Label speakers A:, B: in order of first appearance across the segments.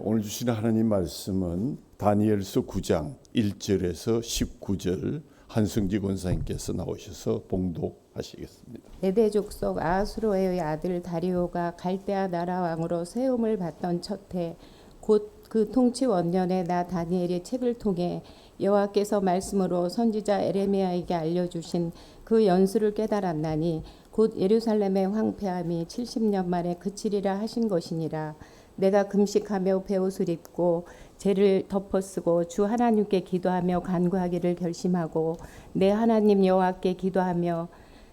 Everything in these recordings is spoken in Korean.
A: 오늘 주시는 하나님 말씀은 다니엘서 9장 1절에서 19절 한승지 권사님께서 나오셔서 봉독하시겠습니다.
B: 메대 족속 아하수로의 아들 다리오가 갈대아 나라 왕으로 세움을 받던 첫해 곧 그 통치 원년에 나 다니엘이 책을 통해 여호와께서 말씀으로 선지자 에레미야에게 알려주신 그 연수를 깨달았나니 곧 예루살렘의 황폐함이 70년 만에 그치리라 하신 것이니라. 내가 금식하며 베옷을 입고 죄를 덮어쓰고 주 하나님께 기도하며 간구하기를 결심하고 내 하나님 여호와께 기도하며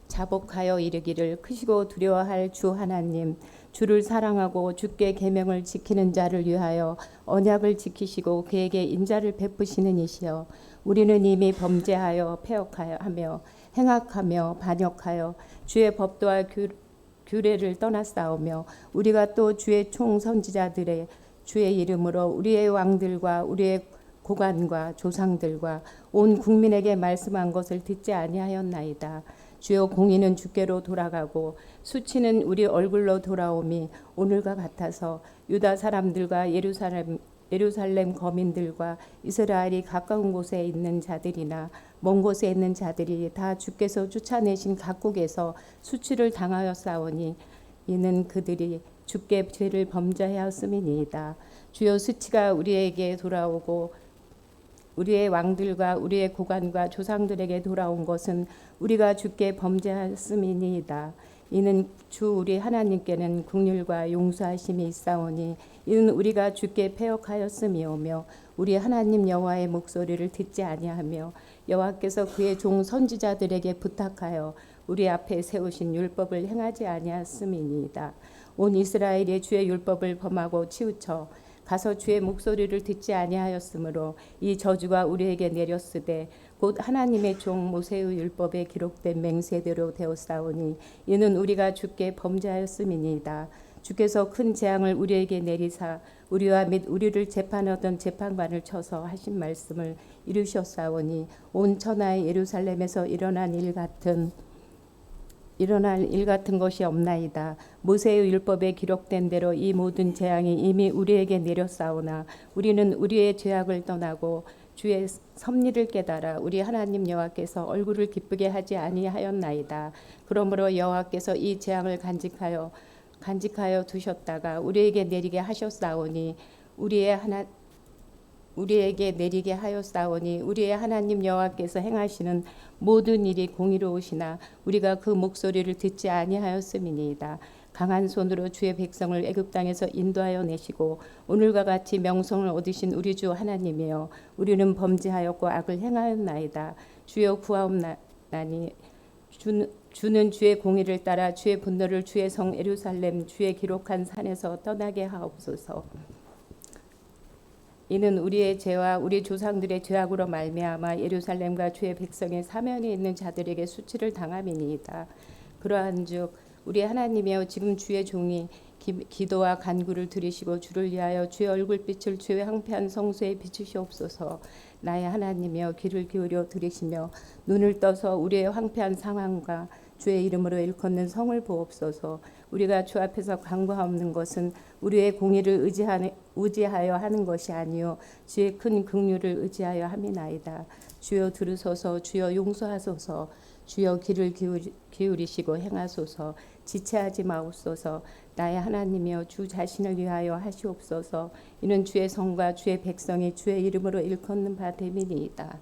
B: 자복하여 이르기를 크시고 두려워할 주 하나님 주를 사랑하고 주께 계명을 지키는 자를 위하여 언약을 지키시고 그에게 인자를 베푸시는 이시여 우리는 이미 범죄하여 패역하며 행악하며 반역하여 주의 법도와 규례를 떠났사오며 우리가 또 주의 총 선지자들의 주의 이름으로 우리의 왕들과 우리의 고관과 조상들과 온 국민에게 말씀한 것을 듣지 아니하였나이다. 주여 공의는 주께로 돌아가고 수치는 우리 얼굴로 돌아오미 오늘과 같아서 유다 사람들과 예루살렘 거민들과 이스라엘이 가까운 곳에 있는 자들이나 먼 곳에 있는 자들이 다 주께서 쫓아내신 각국에서 수치를 당하였사오니 이는 그들이 주께 죄를 범죄하였음이니이다. 주여 수치가 우리에게 돌아오고 우리의 왕들과 우리의 고관과 조상들에게 돌아온 것은 우리가 주께 범죄하였음이니이다. 이는 주 우리 하나님께는 긍휼과 용서하심이 있사오니 이는 우리가 주께 패역하였음이오며 우리 하나님 여호와의 목소리를 듣지 아니하며 여호와께서 그의 종 선지자들에게 부탁하여 우리 앞에 세우신 율법을 행하지 아니하였음이니이다. 온 이스라엘이 주의 율법을 범하고 치우쳐 가서 주의 목소리를 듣지 아니하였으므로 이 저주가 우리에게 내렸으되 곧 하나님의 종 모세의 율법에 기록된 맹세대로 되었사오니 이는 우리가 주께 범죄하였음이니이다. 주께서 큰 재앙을 우리에게 내리사 우리와 및 우리를 재판하던 재판관을 쳐서 하신 말씀을 이루셨사오니 온 천하의 예루살렘에서 일어날 일 같은 것이 없나이다. 모세의 율법에 기록된 대로 이 모든 재앙이 이미 우리에게 내렸사오나 우리는 우리의 죄악을 떠나고 주의 섭리를 깨달아 우리 하나님 여호와께서 얼굴을 기쁘게 하지 아니하였나이다. 그러므로 여호와께서 이 재앙을 간직하여 두셨다가 우리에게 내리게 하셨사오니 우리에게 내리게 하였사오니 우리의 하나님 여호와께서 행하시는 모든 일이 공의로우시나 우리가 그 목소리를 듣지 아니하였음이니이다. 강한 손으로 주의 백성을 애굽 땅에서 인도하여 내시고 오늘과 같이 명성을 얻으신 우리 주 하나님이여 우리는 범죄하였고 악을 행하였나이다. 주여 구하옵나니 주는 주의 공의를 따라 주의 분노를 주의 성 예루살렘 주의 기록한 산에서 떠나게 하옵소서. 이는 우리의 죄와 우리 조상들의 죄악으로 말미암아 예루살렘과 주의 백성의 사면에 있는 자들에게 수치를 당함이니이다. 그러한즉 우리 하나님이여 지금 주의 종이 기도와 간구를 들으시고 주를 위하여 주의 얼굴빛을 주의 황폐한 성소에 비추시옵소서. 나의 하나님이여 귀를 기울여 들으시며 눈을 떠서 우리의 황폐한 상황과 주의 이름으로 일컫는 성을 보옵소서. 우리가 주 앞에서 간구하옵는 것은 우리의 공의를 의지하여 하는 것이 아니요 주의 큰 긍휼을 의지하여 함이나이다. 주여 들으소서. 주여 용서하소서. 주여 귀를 기울이시고 행하소서. 지체하지 마옵소서. 나의 하나님이여 주 자신을 위하여 하시옵소서. 이는 주의 성과 주의 백성이 주의 이름으로 일컫는 바 됨이니이다.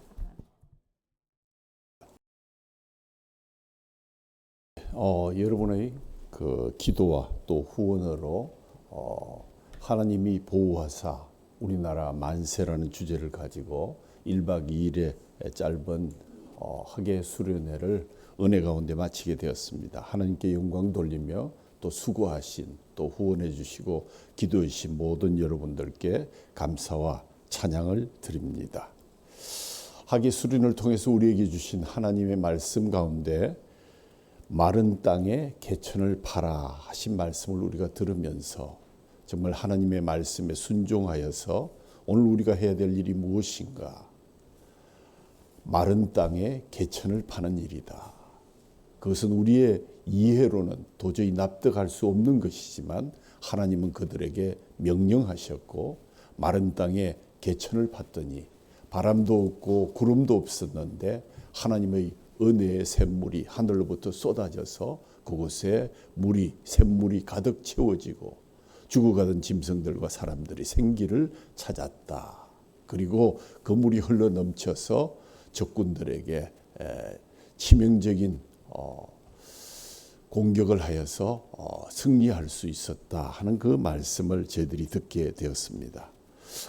A: 여러분의 그 기도와 또 후원으로 하나님이 보호하사 우리나라 만세라는 주제를 가지고 1박 2일의 짧은 학예 수련회를 은혜 가운데 마치게 되었습니다. 하나님께 영광 돌리며 또 수고하신 또 후원해 주시고 기도해 주신 모든 여러분들께 감사와 찬양을 드립니다. 학예 수련을 통해서 우리에게 주신 하나님의 말씀 가운데 마른 땅에 개천을 파라 하신 말씀을 우리가 들으면서 정말 하나님의 말씀에 순종하여서 오늘 우리가 해야 될 일이 무엇인가? 마른 땅에 개천을 파는 일이다. 그것은 우리의 이해로는 도저히 납득할 수 없는 것이지만 하나님은 그들에게 명령하셨고 마른 땅에 개천을 팠더니 바람도 없고 구름도 없었는데 하나님의 은혜의 샘물이 하늘로부터 쏟아져서 그곳에 샘물이 가득 채워지고 죽어가던 짐승들과 사람들이 생기를 찾았다. 그리고 그 물이 흘러 넘쳐서 적군들에게 치명적인 공격을 하여서 승리할 수 있었다 하는 그 말씀을 저희들이 듣게 되었습니다.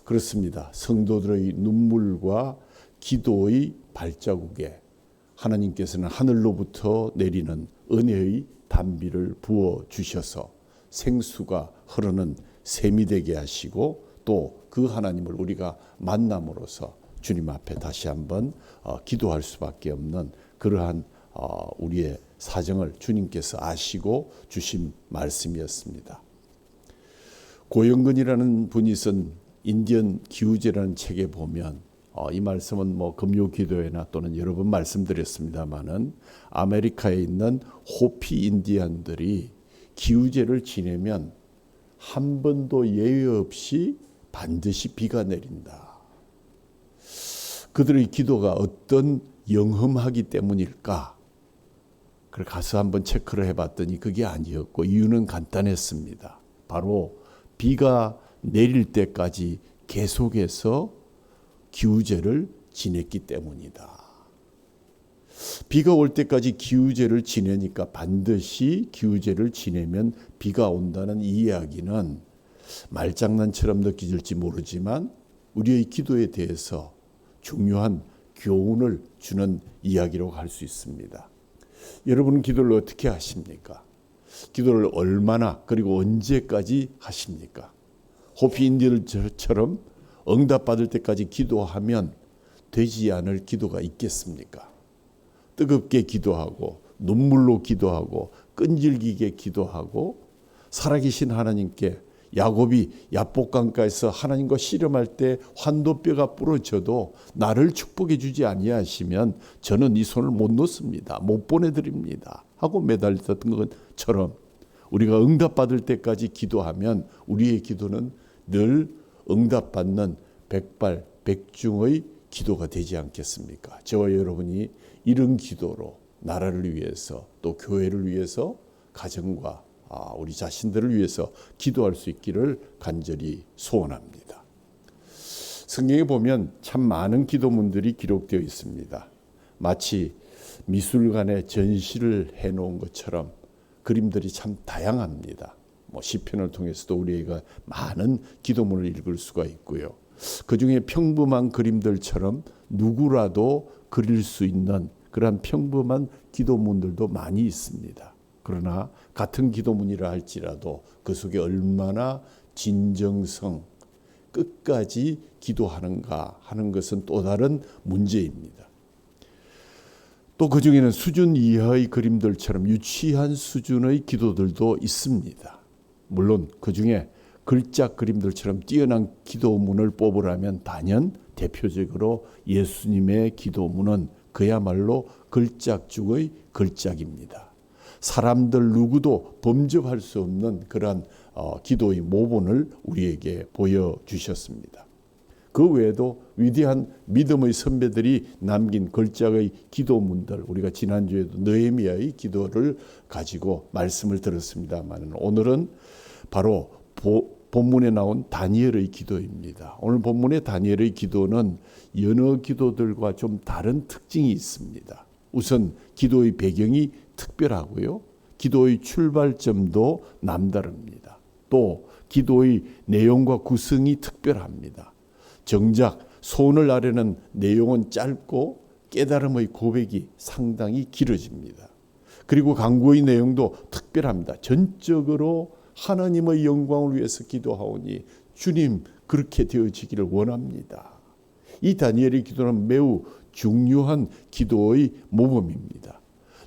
A: 그렇습니다. 성도들의 눈물과 기도의 발자국에 하나님께서는 하늘로부터 내리는 은혜의 단비를 부어 주셔서 생수가 흐르는 샘이 되게 하시고 또 그 하나님을 우리가 만남으로써 주님 앞에 다시 한번 기도할 수밖에 없는 그러한 우리의 사정을 주님께서 아시고 주신 말씀이었습니다. 고영근이라는 분이 쓴 인디언 기우제라는 책에 보면 이 말씀은 금요 기도회나 또는 여러 번 말씀드렸습니다마는 아메리카에 있는 호피 인디언들이 기우제를 지내면 한 번도 예외 없이 반드시 비가 내린다. 그들의 기도가 어떤 영험하기 때문일까? 그래 가서 한번 체크를 해봤더니 그게 아니었고 이유는 간단했습니다. 바로 비가 내릴 때까지 계속해서 기우제를 지냈기 때문이다. 비가 올 때까지 기우제를 지내니까 반드시 기우제를 지내면 비가 온다는 이 이야기는 말장난처럼 느껴질지 모르지만 우리의 기도에 대해서 중요한 교훈을 주는 이야기라고 할 수 있습니다. 여러분은 기도를 어떻게 하십니까? 기도를 얼마나 그리고 언제까지 하십니까? 호피 인디언들처럼 응답받을 때까지 기도하면 되지 않을 기도가 있겠습니까? 뜨겁게 기도하고 눈물로 기도하고 끈질기게 기도하고 살아계신 하나님께 야곱이 야복강가에서 하나님과 씨름할 때 환도뼈가 부러져도 나를 축복해 주지 아니하시면 저는 이 손을 못 놓습니다. 못 보내드립니다. 하고 매달렸던 것처럼 우리가 응답받을 때까지 기도하면 우리의 기도는 늘 응답받는 백발백중의 기도가 되지 않겠습니까? 저와 여러분이 이런 기도로 나라를 위해서 또 교회를 위해서 가정과 우리 자신들을 위해서 기도할 수 있기를 간절히 소원합니다. 성경에 보면 참 많은 기도문들이 기록되어 있습니다. 마치 미술관에 전시를 해놓은 것처럼 그림들이 참 다양합니다. 시편을 통해서도 우리가 많은 기도문을 읽을 수가 있고요. 그중에 평범한 그림들처럼 누구라도 그릴 수 있는 그러한 평범한 기도문들도 많이 있습니다. 그러나 같은 기도문이라 할지라도 그 속에 얼마나 진정성, 끝까지 기도하는가 하는 것은 또 다른 문제입니다. 또 그 중에는 수준 이하의 그림들처럼 유치한 수준의 기도들도 있습니다. 물론 그 중에 글자 그림들처럼 뛰어난 기도문을 뽑으라면 단연 대표적으로 예수님의 기도문은 그야말로 글자 중의 글자입니다. 사람들 누구도 범접할 수 없는 그러한 기도의 모본을 우리에게 보여주셨습니다. 그 외에도 위대한 믿음의 선배들이 남긴 글자의 기도문들, 우리가 지난주에도 느헤미야의 기도를 가지고 말씀을 들었습니다만 오늘은 바로 본문에 나온 다니엘의 기도입니다. 오늘 본문의 다니엘의 기도는 여러 기도들과 좀 다른 특징이 있습니다. 우선 기도의 배경이 특별하고요. 기도의 출발점도 남다릅니다. 또 기도의 내용과 구성이 특별합니다. 정작 소원을 아뢰는 내용은 짧고 깨달음의 고백이 상당히 길어집니다. 그리고 간구의 내용도 특별합니다. 전적으로 하나님의 영광을 위해서 기도하오니 주님 그렇게 되어지기를 원합니다. 이 다니엘의 기도는 매우 중요한 기도의 모범입니다.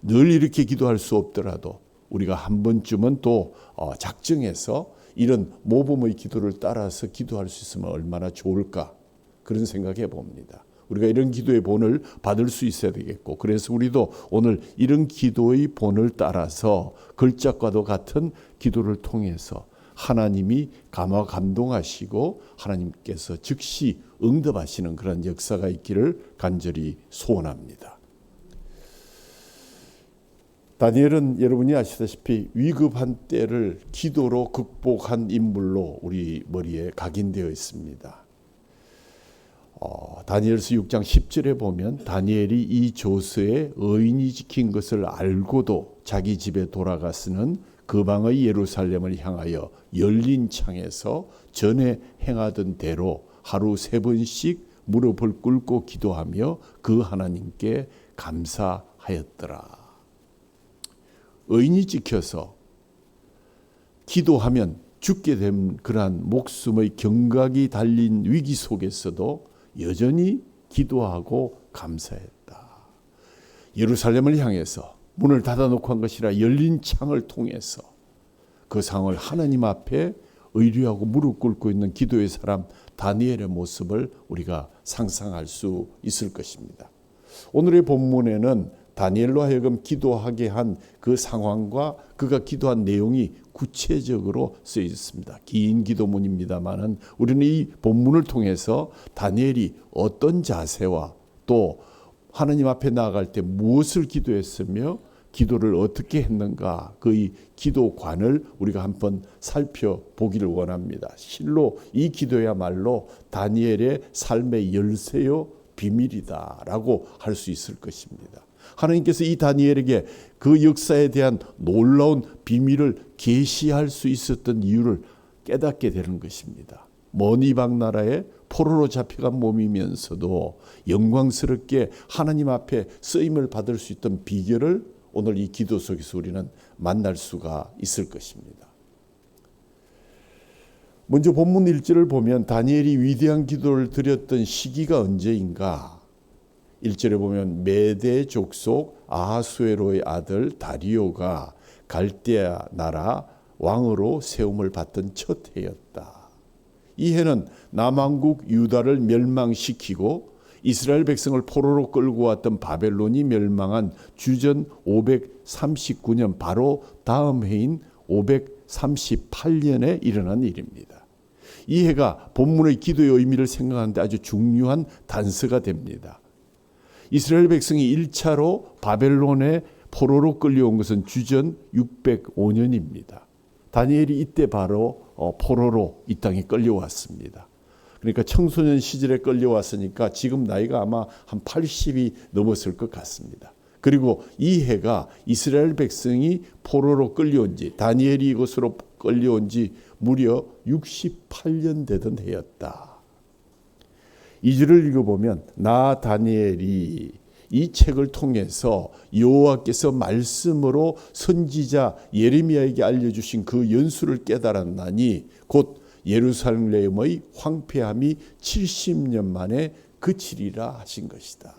A: 늘 이렇게 기도할 수 없더라도 우리가 한 번쯤은 또 작정해서 이런 모범의 기도를 따라서 기도할 수 있으면 얼마나 좋을까 그런 생각해 봅니다. 우리가 이런 기도의 본을 받을 수 있어야 되겠고 그래서 우리도 오늘 이런 기도의 본을 따라서 글자과도 같은 기도를 통해서 하나님이 감동하시고 하나님께서 즉시 응답하시는 그런 역사가 있기를 간절히 소원합니다. 다니엘은 여러분이 아시다시피 위급한 때를 기도로 극복한 인물로 우리 머리에 각인되어 있습니다. 다니엘서 6장 10절에 보면 다니엘이 이 조서에 의인이 지킨 것을 알고도 자기 집에 돌아가서는 그방의 예루살렘을 향하여 열린 창에서 전에 행하던 대로 하루 3번씩 무릎을 꿇고 기도하며 그 하나님께 감사하였더라. 의인이 지켜서 기도하면 죽게 된 그러한 목숨의 경각이 달린 위기 속에서도 여전히 기도하고 감사했다. 예루살렘을 향해서 문을 닫아놓고 한 것이라 열린 창을 통해서 그 상황을 하나님 앞에 의뢰하고 무릎 꿇고 있는 기도의 사람 다니엘의 모습을 우리가 상상할 수 있을 것입니다. 오늘의 본문에는 다니엘로 하여금 기도하게 한 그 상황과 그가 기도한 내용이 구체적으로 쓰여 있습니다. 긴 기도문입니다만은 우리는 이 본문을 통해서 다니엘이 어떤 자세와 또 하나님 앞에 나아갈 때 무엇을 기도했으며 기도를 어떻게 했는가 그의 기도관을 우리가 한번 살펴보기를 원합니다. 실로 이 기도야말로 다니엘의 삶의 열쇠요 비밀이다라고 할 수 있을 것입니다. 하나님께서 이 다니엘에게 그 역사에 대한 놀라운 비밀을 계시할 수 있었던 이유를 깨닫게 되는 것입니다. 먼 이방 나라에 포로로 잡혀간 몸이면서도 영광스럽게 하나님 앞에 쓰임을 받을 수 있던 비결을 오늘 이 기도 속에서 우리는 만날 수가 있을 것입니다. 먼저 본문 1절을 보면 다니엘이 위대한 기도를 드렸던 시기가 언제인가? 1절에 보면 메대 족속 아하수에로의 아들 다리오가 갈대아 나라 왕으로 세움을 받던 첫 해였다. 이 해는 남왕국 유다를 멸망시키고 이스라엘 백성을 포로로 끌고 왔던 바벨론이 멸망한 주전 539년 바로 다음 해인 538년에 일어난 일입니다. 이 해가 본문의 기도의 의미를 생각하는데 아주 중요한 단서가 됩니다. 이스라엘 백성이 1차로 바벨론의 포로로 끌려온 것은 주전 605년입니다. 다니엘이 이때 바로 포로로 이 땅에 끌려왔습니다. 그러니까 청소년 시절에 끌려왔으니까 지금 나이가 아마 한 80이 넘었을 것 같습니다. 그리고 이 해가 이스라엘 백성이 포로로 끌려온 지 다니엘이 이곳으로 끌려온 지 무려 68년 되던 해였다. 2절을 읽어보면 나 다니엘이 이 책을 통해서 여호와께서 말씀으로 선지자 예레미야에게 알려주신 그 연수를 깨달았나니 곧 예루살렘의 황폐함이 70년 만에 그치리라 하신 것이다.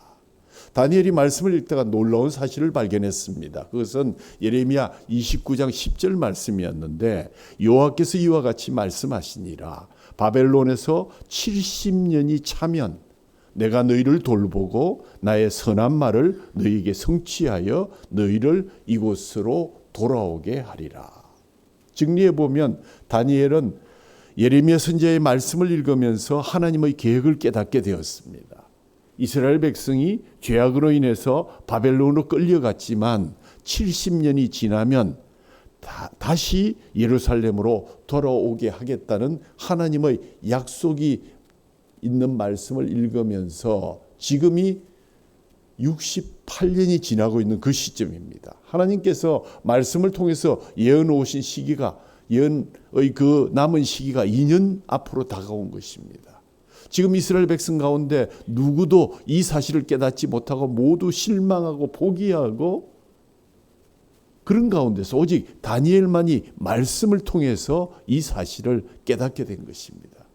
A: 다니엘이 말씀을 읽다가 놀라운 사실을 발견했습니다. 그것은 예레미야 29장 10절 말씀이었는데 여호와께서 이와 같이 말씀하시니라. 바벨론에서 70년이 차면 내가 너희를 돌보고 나의 선한 말을 너희에게 성취하여 너희를 이곳으로 돌아오게 하리라. 정리해 보면 다니엘은 예레미야 선지자의 말씀을 읽으면서 하나님의 계획을 깨닫게 되었습니다. 이스라엘 백성이 죄악으로 인해서 바벨론으로 끌려갔지만 70년이 지나면 다시 예루살렘으로 돌아오게 하겠다는 하나님의 약속이 있는 말씀을 읽으면서 지금이 68년이 지나고 있는 그 시점입니다. 하나님께서 말씀을 통해서 예언 오신 시기가 예언의 그 남은 시기가 2년 앞으로 다가온 것입니다. 지금 이스라엘 백성 가운데 누구도 이 사실을 깨닫지 못하고 모두 실망하고 포기하고 그런 가운데서 오직 다니엘만이 말씀을 통해서 이 사실을 깨닫게 된 것입니다.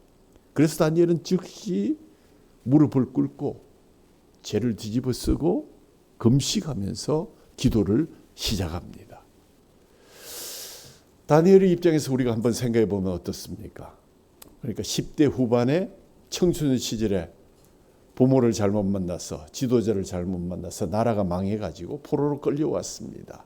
A: 그래서 다니엘은 즉시 무릎을 꿇고 죄를 뒤집어 쓰고 금식하면서 기도를 시작합니다. 다니엘의 입장에서 우리가 한번 생각해 보면 어떻습니까? 그러니까 10대 후반에 청소년 시절에 부모를 잘못 만나서 지도자를 잘못 만나서 나라가 망해가지고 포로로 끌려왔습니다.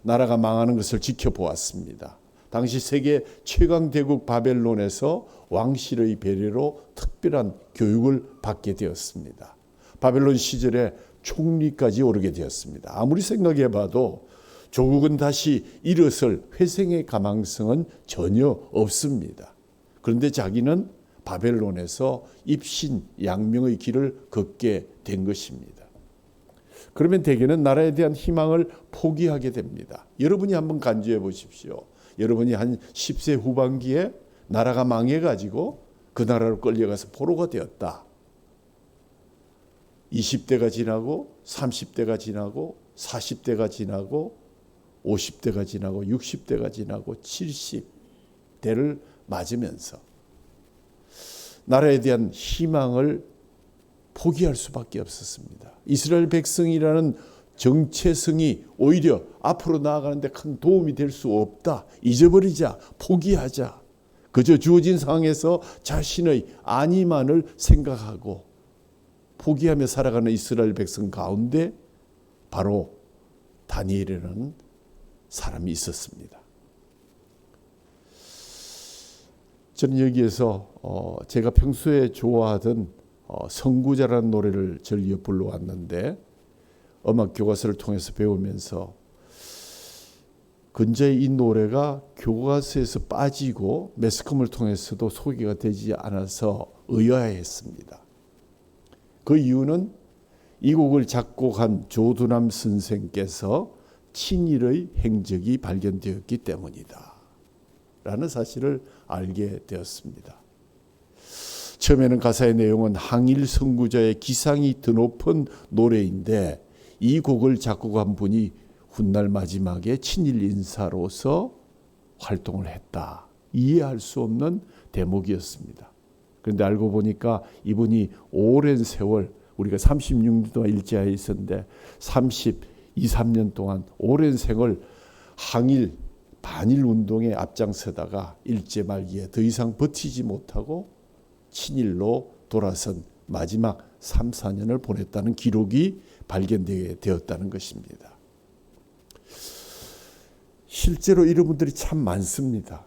A: 나라가 망하는 것을 지켜보았습니다. 당시 세계 최강 대국 바벨론에서 왕실의 배려로 특별한 교육을 받게 되었습니다. 바벨론 시절에 총리까지 오르게 되었습니다. 아무리 생각해 봐도 조국은 다시 일어설 회생의 가망성은 전혀 없습니다. 그런데 자기는 바벨론에서 입신 양명의 길을 걷게 된 것입니다. 그러면 대개는 나라에 대한 희망을 포기하게 됩니다. 여러분이 한번 간주해 보십시오. 여러분이 한 10세 후반기에 나라가 망해가지고 그 나라로 끌려가서 포로가 되었다. 20대가 지나고 30대가 지나고 40대가 지나고 50대가 지나고 60대가 지나고 70대를 맞으면서 나라에 대한 희망을 포기할 수밖에 없었습니다. 이스라엘 백성이라는 정체성이 오히려 앞으로 나아가는데 큰 도움이 될 수 없다. 잊어버리자. 포기하자. 그저 주어진 상황에서 자신의 안위만을 생각하고 포기하며 살아가는 이스라엘 백성 가운데 바로 다니엘이라는 사람이 있었습니다. 저는 여기에서 제가 평소에 좋아하던 선구자라는 노래를 즐겨 불러왔는데 음악 교과서를 통해서 배우면서 근자에 이 노래가 교과서에서 빠지고 매스컴을 통해서도 소개가 되지 않아서 의아해했습니다. 그 이유는 이 곡을 작곡한 조두남 선생께서 친일의 행적이 발견되었기 때문이다 라는 사실을 알게 되었습니다. 처음에는 가사의 내용은 항일 선구자의 기상이 드높은 노래인데 이 곡을 작곡한 분이 훗날 마지막에 친일 인사로서 활동을 했다. 이해할 수 없는 대목이었습니다. 그런데 알고 보니까 이분이 오랜 세월 우리가 36년 동안 일제하에 있었는데 3년 동안 오랜 생을 항일 반일 운동에 앞장서다가 일제 말기에 더 이상 버티지 못하고 친일로 돌아선 마지막 3, 4년을 보냈다는 기록이 발견되게 되었다는 것입니다. 실제로 이런 분들이 참 많습니다.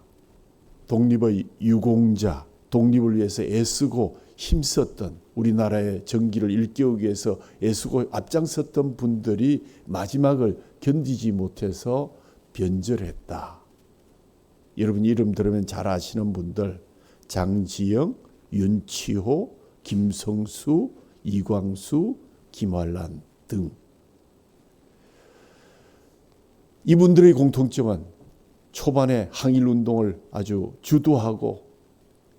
A: 독립의 유공자, 독립을 위해서 애쓰고 힘썼던 우리나라의 정기를 일깨우기 위해서 애쓰고 앞장섰던 분들이 마지막을 견디지 못해서 변절했다. 여러분 이름 들으면 잘 아시는 분들 장지영, 윤치호, 김성수, 이광수, 김환란 등 이분들의 공통점은 초반에 항일운동을 아주 주도하고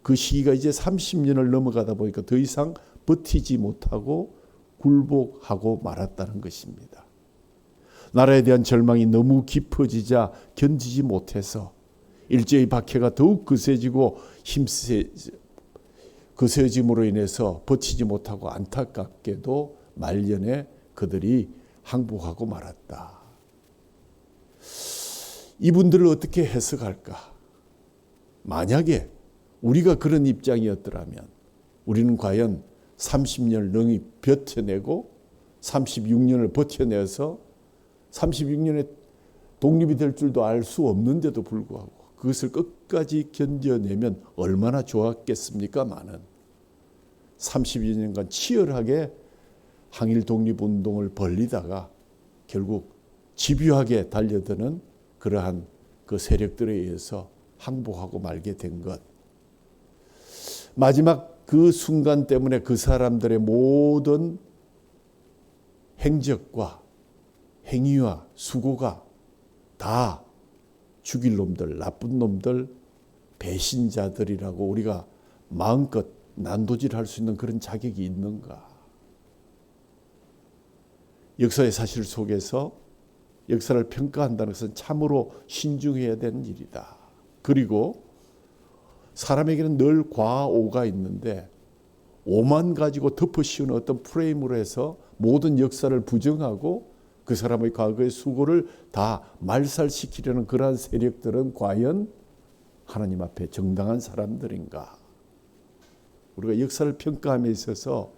A: 그 시기가 이제 30년을 넘어가다 보니까 더 이상 버티지 못하고 굴복하고 말았다는 것입니다. 나라에 대한 절망이 너무 깊어지자 견디지 못해서 일제의 박해가 더욱 거세지고 거세짐으로 인해서 버티지 못하고 안타깝게도 말년에 그들이 항복하고 말았다. 이분들을 어떻게 해석할까? 만약에 우리가 그런 입장이었더라면 우리는 과연 30년을 능히 버텨내고 36년을 버텨내서 36년에 독립이 될 줄도 알 수 없는데도 불구하고 그것을 끝까지 견뎌내면 얼마나 좋았겠습니까? 많은 32년간 치열하게 항일 독립운동을 벌리다가 결국 집요하게 달려드는 그러한 그 세력들에 의해서 항복하고 말게 된 것. 마지막 그 순간 때문에 그 사람들의 모든 행적과 행위와 수고가 다 죽일 놈들, 나쁜 놈들, 배신자들이라고 우리가 마음껏 난도질할 수 있는 그런 자격이 있는가? 역사의 사실 속에서 역사를 평가한다는 것은 참으로 신중해야 되는 일이다. 그리고 사람에게는 늘 과오가 있는데 오만 가지고 덮어 씌우는 어떤 프레임으로 해서 모든 역사를 부정하고 그 사람의 과거의 수고를 다 말살시키려는 그러한 세력들은 과연 하나님 앞에 정당한 사람들인가? 우리가 역사를 평가함에 있어서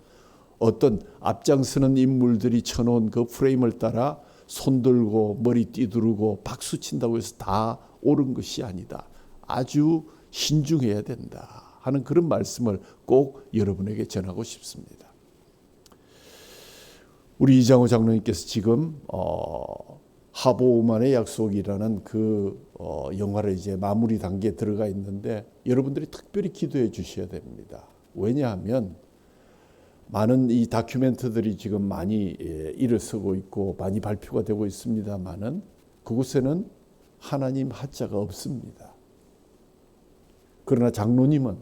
A: 어떤 앞장서는 인물들이 쳐놓은 그 프레임을 따라 손들고 머리 띠두르고 박수 친다고 해서 다 옳은 것이 아니다. 아주 신중해야 된다 하는 그런 말씀을 꼭 여러분에게 전하고 싶습니다. 우리 이장호 장로님께서 지금 하보우만의 약속이라는 그 영화를 이제 마무리 단계에 들어가 있는데 여러분들이 특별히 기도해 주셔야 됩니다. 왜냐하면 많은 이 다큐멘터들이 지금 많이 일어서고 있고 많이 발표가 되고 있습니다만은 그곳에는 하나님 하자가 없습니다. 그러나 장로님은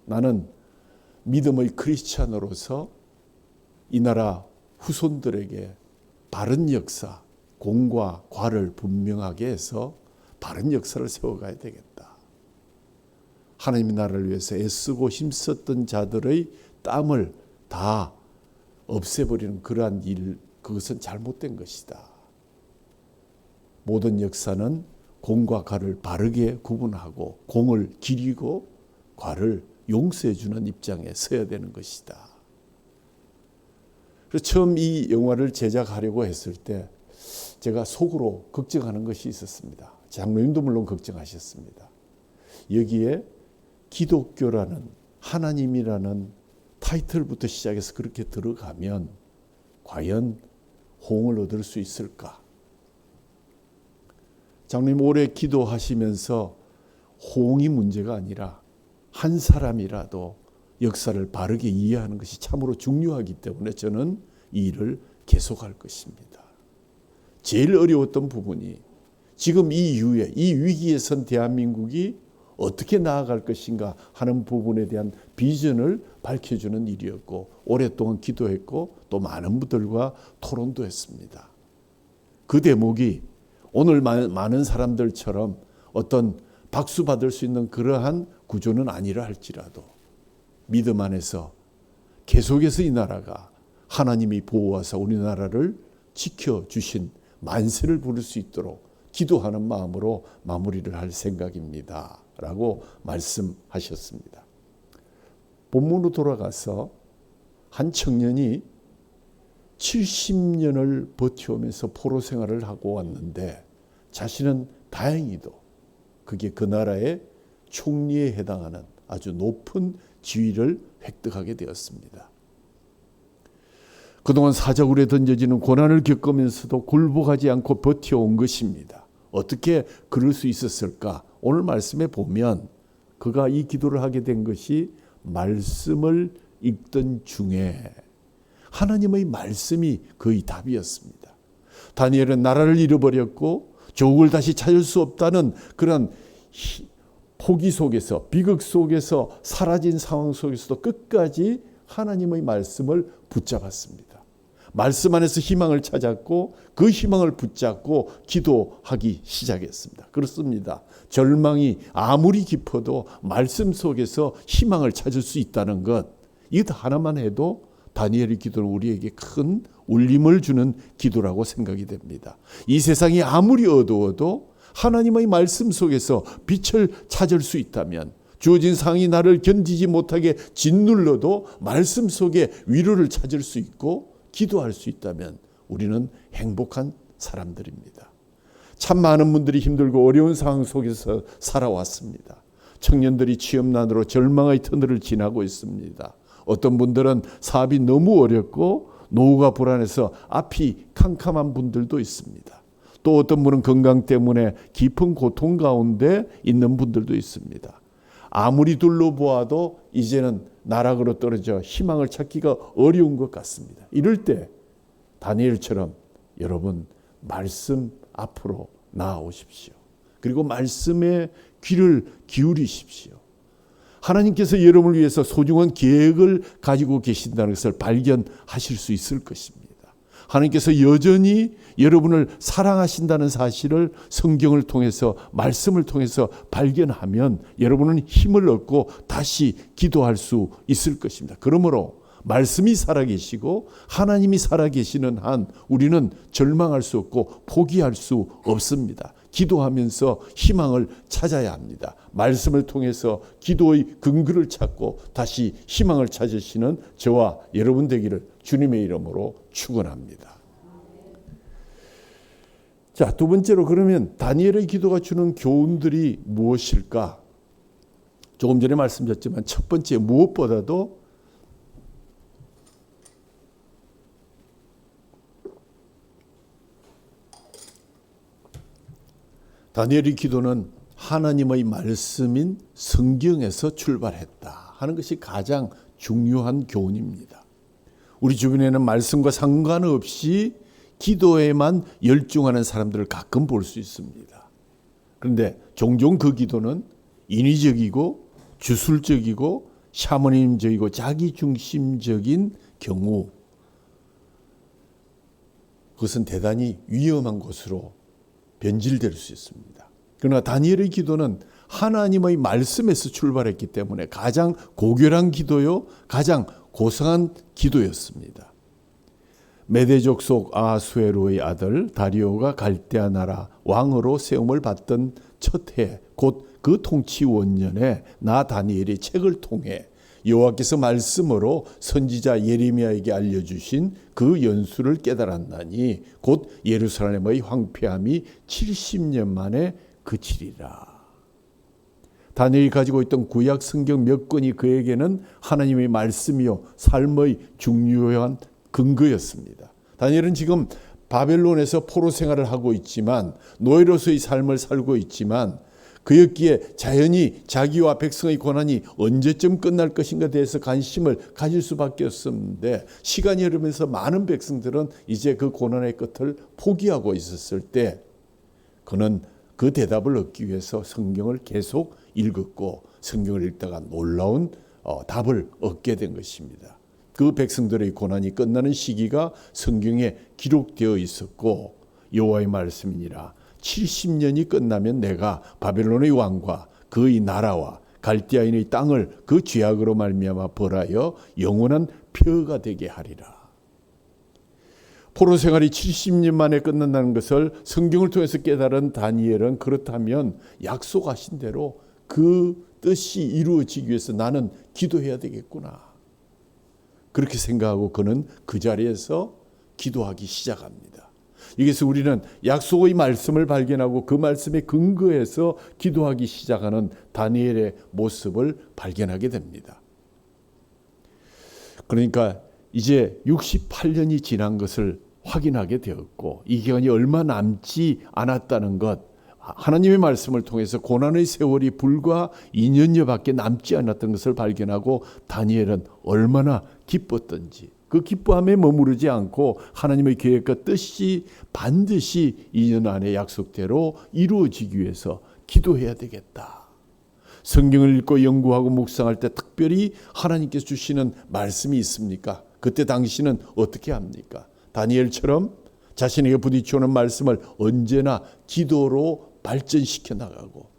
A: 나는 믿음의 크리스찬으로서 이 나라 후손들에게 바른 역사, 공과 과를 분명하게 해서 바른 역사를 세워가야 되겠다. 하나님의 나라를 위해서 애쓰고 힘썼던 자들의 땀을 다 없애버리는 그러한 일, 그것은 잘못된 것이다. 모든 역사는 공과 과를 바르게 구분하고 공을 기리고 과를 용서해 주는 입장에 서야 되는 것이다. 그래서 처음 이 영화를 제작하려고 했을 때 제가 속으로 걱정하는 것이 있었습니다. 장로님도 물론 걱정하셨습니다. 여기에 기독교라는 하나님이라는 타이틀부터 시작해서 그렇게 들어가면 과연 호응을 얻을 수 있을까? 장로님 오래 기도하시면서 호응이 문제가 아니라 한 사람이라도 역사를 바르게 이해하는 것이 참으로 중요하기 때문에 저는 이 일을 계속할 것입니다. 제일 어려웠던 부분이 지금 이 이후에 이 위기에 선 대한민국이 어떻게 나아갈 것인가 하는 부분에 대한 비전을 밝혀주는 일이었고 오랫동안 기도했고 또 많은 분들과 토론도 했습니다. 그 대목이 오늘 많은 사람들처럼 어떤 박수 받을 수 있는 그러한 구조는 아니라 할지라도 믿음 안에서 계속해서 이 나라가 하나님이 보호하사 우리나라를 지켜주신 만세를 부를 수 있도록 기도하는 마음으로 마무리를 할 생각입니다. 라고 말씀하셨습니다. 본문으로 돌아가서 한 청년이 70년을 버텨오면서 포로 생활을 하고 왔는데 자신은 다행히도 그게 그 나라의 총리에 해당하는 아주 높은 지위를 획득하게 되었습니다. 그동안 사자굴에 던져지는 고난을 겪으면서도 굴복하지 않고 버텨온 것입니다. 어떻게 그럴 수 있었을까? 오늘 말씀에 보면 그가 이 기도를 하게 된 것이 말씀을 읽던 중에 하나님의 말씀이 그의 답이었습니다. 다니엘은 나라를 잃어버렸고 조국을 다시 찾을 수 없다는 그런 포기 속에서 비극 속에서 사라진 상황 속에서도 끝까지 하나님의 말씀을 붙잡았습니다. 말씀 안에서 희망을 찾았고 그 희망을 붙잡고 기도하기 시작했습니다. 그렇습니다. 절망이 아무리 깊어도 말씀 속에서 희망을 찾을 수 있다는 것, 이것 하나만 해도 다니엘의 기도는 우리에게 큰 울림을 주는 기도라고 생각이 됩니다. 이 세상이 아무리 어두워도 하나님의 말씀 속에서 빛을 찾을 수 있다면 주어진 상황이 나를 견디지 못하게 짓눌러도 말씀 속에 위로를 찾을 수 있고 기도할 수 있다면 우리는 행복한 사람들입니다. 참 많은 분들이 힘들고 어려운 상황 속에서 살아왔습니다. 청년들이 취업난으로 절망의 터널을 지나고 있습니다. 어떤 분들은 사업이 너무 어렵고 노후가 불안해서 앞이 캄캄한 분들도 있습니다. 또 어떤 분은 건강 때문에 깊은 고통 가운데 있는 분들도 있습니다. 아무리 둘러보아도 이제는 나락으로 떨어져 희망을 찾기가 어려운 것 같습니다. 이럴 때 다니엘처럼 여러분 말씀 앞으로 나아오십시오. 그리고 말씀에 귀를 기울이십시오. 하나님께서 여러분을 위해서 소중한 계획을 가지고 계신다는 것을 발견하실 수 있을 것입니다. 하나님께서 여전히 여러분을 사랑하신다는 사실을 성경을 통해서 말씀을 통해서 발견하면 여러분은 힘을 얻고 다시 기도할 수 있을 것입니다. 그러므로 말씀이 살아계시고 하나님이 살아계시는 한 우리는 절망할 수 없고 포기할 수 없습니다. 기도하면서 희망을 찾아야 합니다. 말씀을 통해서 기도의 근거를 찾고 다시 희망을 찾으시는 저와 여러분 되기를 주님의 이름으로 축원합니다. 자, 두 번째로 그러면 다니엘의 기도가 주는 교훈들이 무엇일까? 조금 전에 말씀드렸지만 첫 번째, 무엇보다도 다니엘의 기도는 하나님의 말씀인 성경에서 출발했다 하는 것이 가장 중요한 교훈입니다. 우리 주변에는 말씀과 상관없이 기도에만 열중하는 사람들을 가끔 볼 수 있습니다. 그런데 종종 그 기도는 인위적이고 주술적이고 샤머니즘적이고 자기중심적인 경우, 그것은 대단히 위험한 것으로 변질될 수 있습니다. 그러나 다니엘의 기도는 하나님의 말씀에서 출발했기 때문에 가장 고결한 기도요, 가장 고상한 기도였습니다. 메대족 속 아하수에로의 아들 다리오가 갈대아 나라 왕으로 세움을 받던 첫 해, 곧 그 통치 원년에 나 다니엘이 책을 통해 여호와께서 말씀으로 선지자 예레미야에게 알려주신 그 연수를 깨달았나니 곧 예루살렘의 황폐함이 70년 만에 그치리라. 다니엘이 가지고 있던 구약 성경 몇 권이 그에게는 하나님의 말씀이요 삶의 중요한 근거였습니다. 다니엘은 지금 바벨론에서 포로 생활을 하고 있지만, 노예로서의 삶을 살고 있지만, 그였기에 자연히 자기와 백성의 고난이 언제쯤 끝날 것인가 대해서 관심을 가질 수밖에 없었는데, 시간이 흐르면서 많은 백성들은 이제 그 고난의 끝을 포기하고 있었을 때 그는 그 대답을 얻기 위해서 성경을 계속 읽었고, 성경을 읽다가 놀라운 답을 얻게 된 것입니다. 그 백성들의 고난이 끝나는 시기가 성경에 기록되어 있었고, 여호와의 말씀이니라 70년이 끝나면 내가 바벨론의 왕과 그의 나라와 갈대아인의 땅을 그 죄악으로 말미암아 벌하여 영원한 표가 되게 하리라. 포로 생활이 70년 만에 끝난다는 것을 성경을 통해서 깨달은 다니엘은, 그렇다면 약속하신 대로 그 뜻이 이루어지기 위해서 나는 기도해야 되겠구나, 그렇게 생각하고 그는 그 자리에서 기도하기 시작합니다. 여기서 우리는 약속의 말씀을 발견하고 그 말씀에 근거해서 기도하기 시작하는 다니엘의 모습을 발견하게 됩니다. 그러니까 이제 68년이 지난 것을 확인하게 되었고, 이 기간이 얼마 남지 않았다는 것, 하나님의 말씀을 통해서 고난의 세월이 불과 2년여밖에 남지 않았던 것을 발견하고 다니엘은 얼마나 기뻤던지, 그 기뻐함에 머무르지 않고 하나님의 계획과 뜻이 반드시 2년 안에 약속대로 이루어지기 위해서 기도해야 되겠다. 성경을 읽고 연구하고 묵상할 때 특별히 하나님께서 주시는 말씀이 있습니까? 그때 당신은 어떻게 합니까? 다니엘처럼 자신에게 부딪혀오는 말씀을 언제나 기도로 발전시켜 나가고,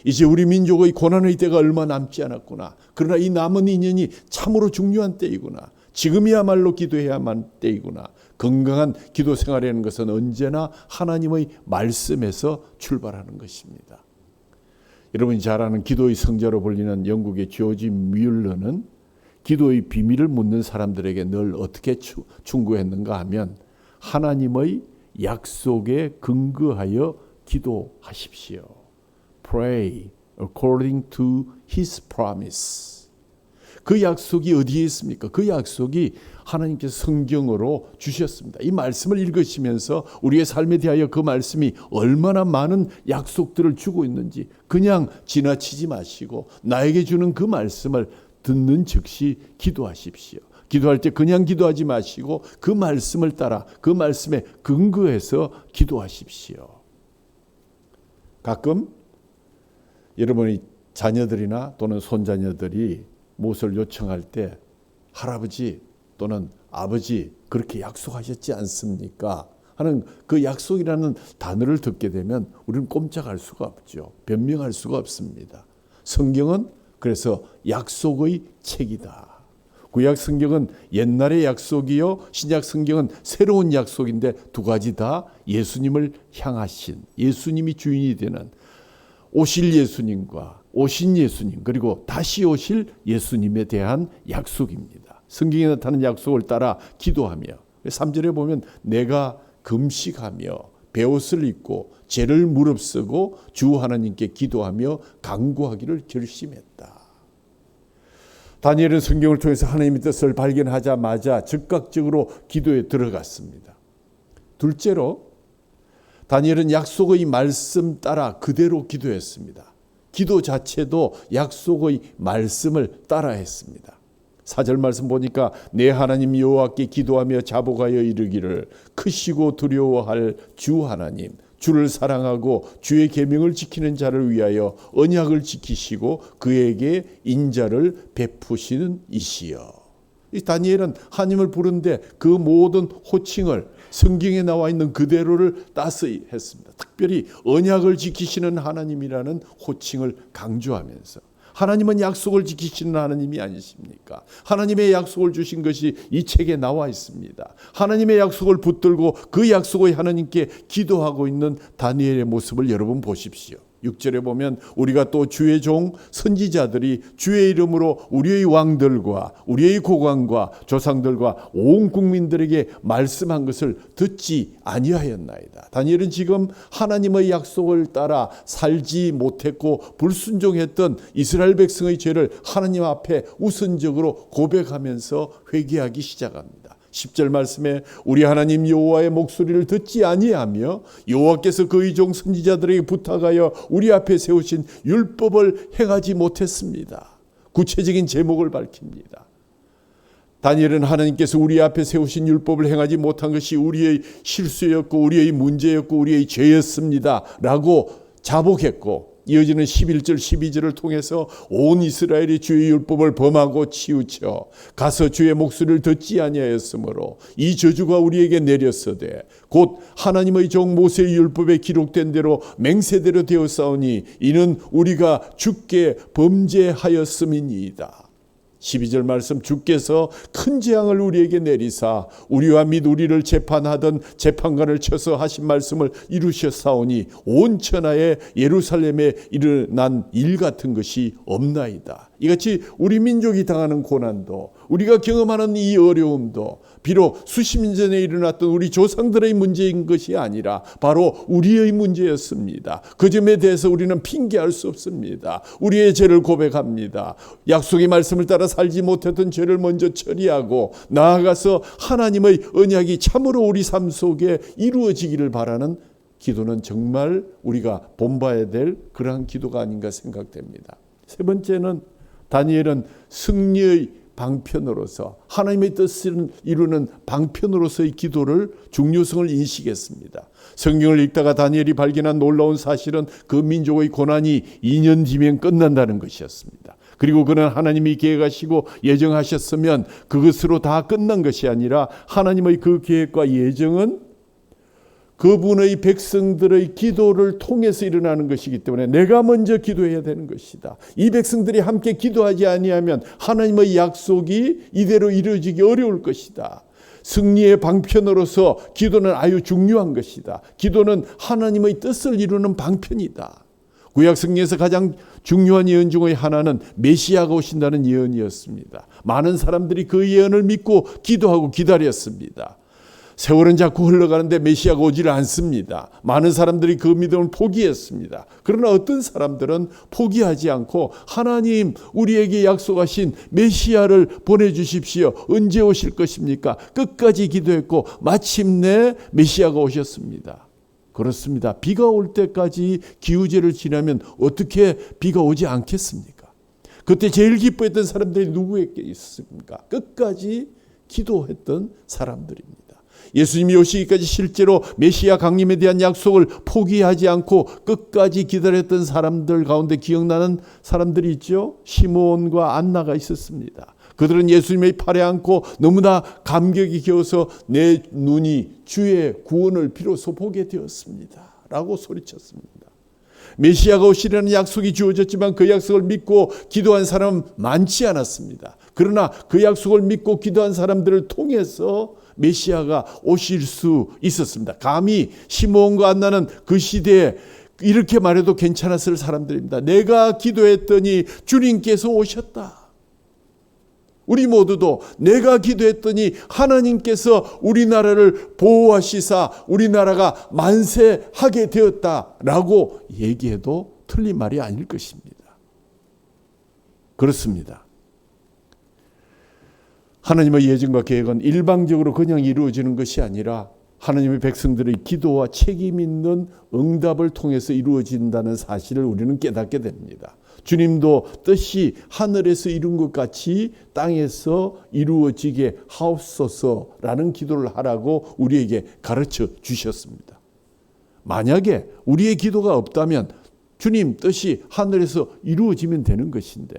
A: 이제 우리 민족의 고난의 때가 얼마 남지 않았구나, 그러나 이 남은 2년이 참으로 중요한 때이구나, 지금이야말로 기도해야만 때이구나, 건강한 기도 생활이라는 것은 언제나 하나님의 말씀에서 출발하는 것입니다. 여러분이 잘 아는 기도의 성자로 불리는 영국의 조지 뮬러는 기도의 비밀을 묻는 사람들에게 늘 어떻게 충고했는가 하면, 하나님의 약속에 근거하여 기도하십시오. Pray according to His promise. 그 약속이 어디에 있습니까? 그 약속이 하나님께서 성경으로 주셨습니다. 이 말씀을 읽으시면서 우리의 삶에 대하여 그 말씀이 얼마나 많은 약속들을 주고 있는지 그냥 지나치지 마시고, 나에게 주는 그 말씀을 듣는 즉시 기도하십시오. 기도할 때 그냥 기도하지 마시고 그 말씀을 따라 그 말씀에 근거해서 기도하십시오. 가끔 여러분의 자녀들이나 또는 손자녀들이 무엇을 요청할 때 할아버지 또는 아버지 그렇게 약속하셨지 않습니까? 하는 그 약속이라는 단어를 듣게 되면 우리는 꼼짝할 수가 없죠. 변명할 수가 없습니다. 성경은 그래서 약속의 책이다. 구약 성경은 옛날의 약속이요, 신약 성경은 새로운 약속인데 두 가지 다 예수님을 향하신, 예수님이 주인이 되는 오실 예수님과 오신 예수님, 그리고 다시 오실 예수님에 대한 약속입니다. 성경에 나타나는 약속을 따라 기도하며, 3절에 보면 내가 금식하며 베옷을 입고 죄를 무릅쓰고 주 하나님께 기도하며 간구하기를 결심했다. 다니엘은 성경을 통해서 하나님의 뜻을 발견하자마자 즉각적으로 기도에 들어갔습니다. 둘째로 다니엘은 약속의 말씀 따라 그대로 기도했습니다. 기도 자체도 약속의 말씀을 따라 했습니다. 4절 말씀 보니까 내 하나님 여호와께 기도하며 자복하여 이르기를 크시고 두려워할 주 하나님 주를 사랑하고 주의 계명을 지키는 자를 위하여 언약을 지키시고 그에게 인자를 베푸시는 이시여. 이 다니엘은 하나님을 부른데 그 모든 호칭을 성경에 나와 있는 그대로를 따스히 했습니다. 특별히 언약을 지키시는 하나님이라는 호칭을 강조하면서 하나님은 약속을 지키시는 하나님이 아니십니까? 하나님의 약속을 주신 것이 이 책에 나와 있습니다. 하나님의 약속을 붙들고 그 약속의 하나님께 기도하고 있는 다니엘의 모습을 여러분 보십시오. 6절에 보면 우리가 또 주의 종 선지자들이 주의 이름으로 우리의 왕들과 우리의 고관과 조상들과 온 국민들에게 말씀한 것을 듣지 아니하였나이다. 다니엘은 지금 하나님의 약속을 따라 살지 못했고 불순종했던 이스라엘 백성의 죄를 하나님 앞에 우선적으로 고백하면서 회개하기 시작합니다. 10절 말씀에 우리 하나님 여호와의 목소리를 듣지 아니하며 여호와께서 그의 종 선지자들에게 부탁하여 우리 앞에 세우신 율법을 행하지 못했습니다. 구체적인 제목을 밝힙니다. 다니엘은 하나님께서 우리 앞에 세우신 율법을 행하지 못한 것이 우리의 실수였고 우리의 문제였고 우리의 죄였습니다 라고 자복했고, 이어지는 11절 12절을 통해서 온 이스라엘이 주의 율법을 범하고 치우쳐 가서 주의 목소리를 듣지 아니하였으므로 이 저주가 우리에게 내렸으되 곧 하나님의 종 모세의 율법에 기록된 대로 맹세대로 되었사오니 이는 우리가 주께 범죄하였음이니이다. 12절 말씀, 주께서 큰 재앙을 우리에게 내리사 우리와 및 우리를 재판하던 재판관을 쳐서 하신 말씀을 이루셨사오니 온 천하에 예루살렘에 일어난 일 같은 것이 없나이다. 이같이 우리 민족이 당하는 고난도, 우리가 경험하는 이 어려움도 비록 수십 년 전에 일어났던 우리 조상들의 문제인 것이 아니라 바로 우리의 문제였습니다. 그 점에 대해서 우리는 핑계할 수 없습니다. 우리의 죄를 고백합니다. 약속의 말씀을 따라 살지 못했던 죄를 먼저 처리하고 나아가서 하나님의 언약이 참으로 우리 삶 속에 이루어지기를 바라는 기도는 정말 우리가 본봐야 될 그러한 기도가 아닌가 생각됩니다. 세 번째는 다니엘은 승리의 방편으로서, 하나님의 뜻을 이루는 방편으로서의 기도를 중요성을 인식했습니다. 성경을 읽다가 다니엘이 발견한 놀라운 사실은 그 민족의 고난이 2년 뒤면 끝난다는 것이었습니다. 그리고 그는 하나님이 계획하시고 예정하셨으면 그것으로 다 끝난 것이 아니라 하나님의 그 계획과 예정은 그분의 백성들의 기도를 통해서 일어나는 것이기 때문에 내가 먼저 기도해야 되는 것이다. 이 백성들이 함께 기도하지 아니하면 하나님의 약속이 이대로 이루어지기 어려울 것이다. 승리의 방편으로서 기도는 아주 중요한 것이다. 기도는 하나님의 뜻을 이루는 방편이다. 구약 성경에서 가장 중요한 예언 중의 하나는 메시아가 오신다는 예언이었습니다. 많은 사람들이 그 예언을 믿고 기도하고 기다렸습니다. 세월은 자꾸 흘러가는데 메시아가 오지를 않습니다. 많은 사람들이 그 믿음을 포기했습니다. 그러나 어떤 사람들은 포기하지 않고 하나님 우리에게 약속하신 메시아를 보내주십시오. 언제 오실 것입니까? 끝까지 기도했고 마침내 메시아가 오셨습니다. 그렇습니다. 비가 올 때까지 기우제를 지나면 어떻게 비가 오지 않겠습니까? 그때 제일 기뻐했던 사람들이 누구에게 있습니까? 끝까지 기도했던 사람들입니다. 예수님이 오시기까지 실제로 메시아 강림에 대한 약속을 포기하지 않고 끝까지 기다렸던 사람들 가운데 기억나는 사람들이 있죠. 시므온과 안나가 있었습니다. 그들은 예수님의 팔에 안고 너무나 감격이 겨워서 내 눈이 주의 구원을 비로소 보게 되었습니다 라고 소리쳤습니다. 메시아가 오시려는 약속이 주어졌지만 그 약속을 믿고 기도한 사람은 많지 않았습니다. 그러나 그 약속을 믿고 기도한 사람들을 통해서 메시아가 오실 수 있었습니다. 감히 시므온과 안나는 그 시대에 이렇게 말해도 괜찮았을 사람들입니다. 내가 기도했더니 주님께서 오셨다. 우리 모두도 내가 기도했더니 하나님께서 우리나라를 보호하시사 우리나라가 만세하게 되었다라고 얘기해도 틀린 말이 아닐 것입니다. 그렇습니다. 하나님의 예정과 계획은 일방적으로 그냥 이루어지는 것이 아니라 하나님의 백성들의 기도와 책임 있는 응답을 통해서 이루어진다는 사실을 우리는 깨닫게 됩니다. 주님도 뜻이 하늘에서 이룬 것 같이 땅에서 이루어지게 하옵소서라는 기도를 하라고 우리에게 가르쳐 주셨습니다. 만약에 우리의 기도가 없다면 주님 뜻이 하늘에서 이루어지면 되는 것인데,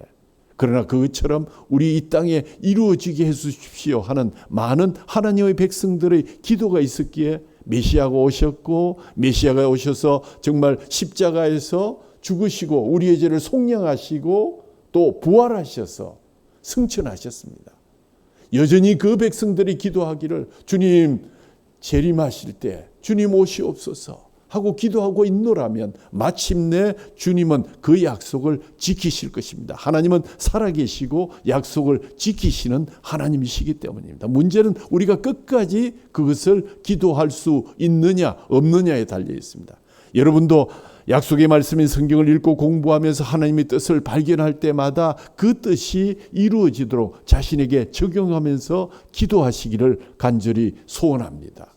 A: 그러나 그것처럼 우리 이 땅에 이루어지게 해주십시오 하는 많은 하나님의 백성들의 기도가 있었기에 메시아가 오셨고, 메시아가 오셔서 정말 십자가에서 죽으시고 우리의 죄를 속량하시고 또 부활하셔서 승천하셨습니다. 여전히 그 백성들이 기도하기를 주님 재림하실 때 주님 오시옵소서 하고 기도하고 있노라면 마침내 주님은 그 약속을 지키실 것입니다. 하나님은 살아계시고 약속을 지키시는 하나님이시기 때문입니다. 문제는 우리가 끝까지 그것을 기도할 수 있느냐 없느냐에 달려 있습니다. 여러분도 약속의 말씀인 성경을 읽고 공부하면서 하나님의 뜻을 발견할 때마다 그 뜻이 이루어지도록 자신에게 적용하면서 기도하시기를 간절히 소원합니다.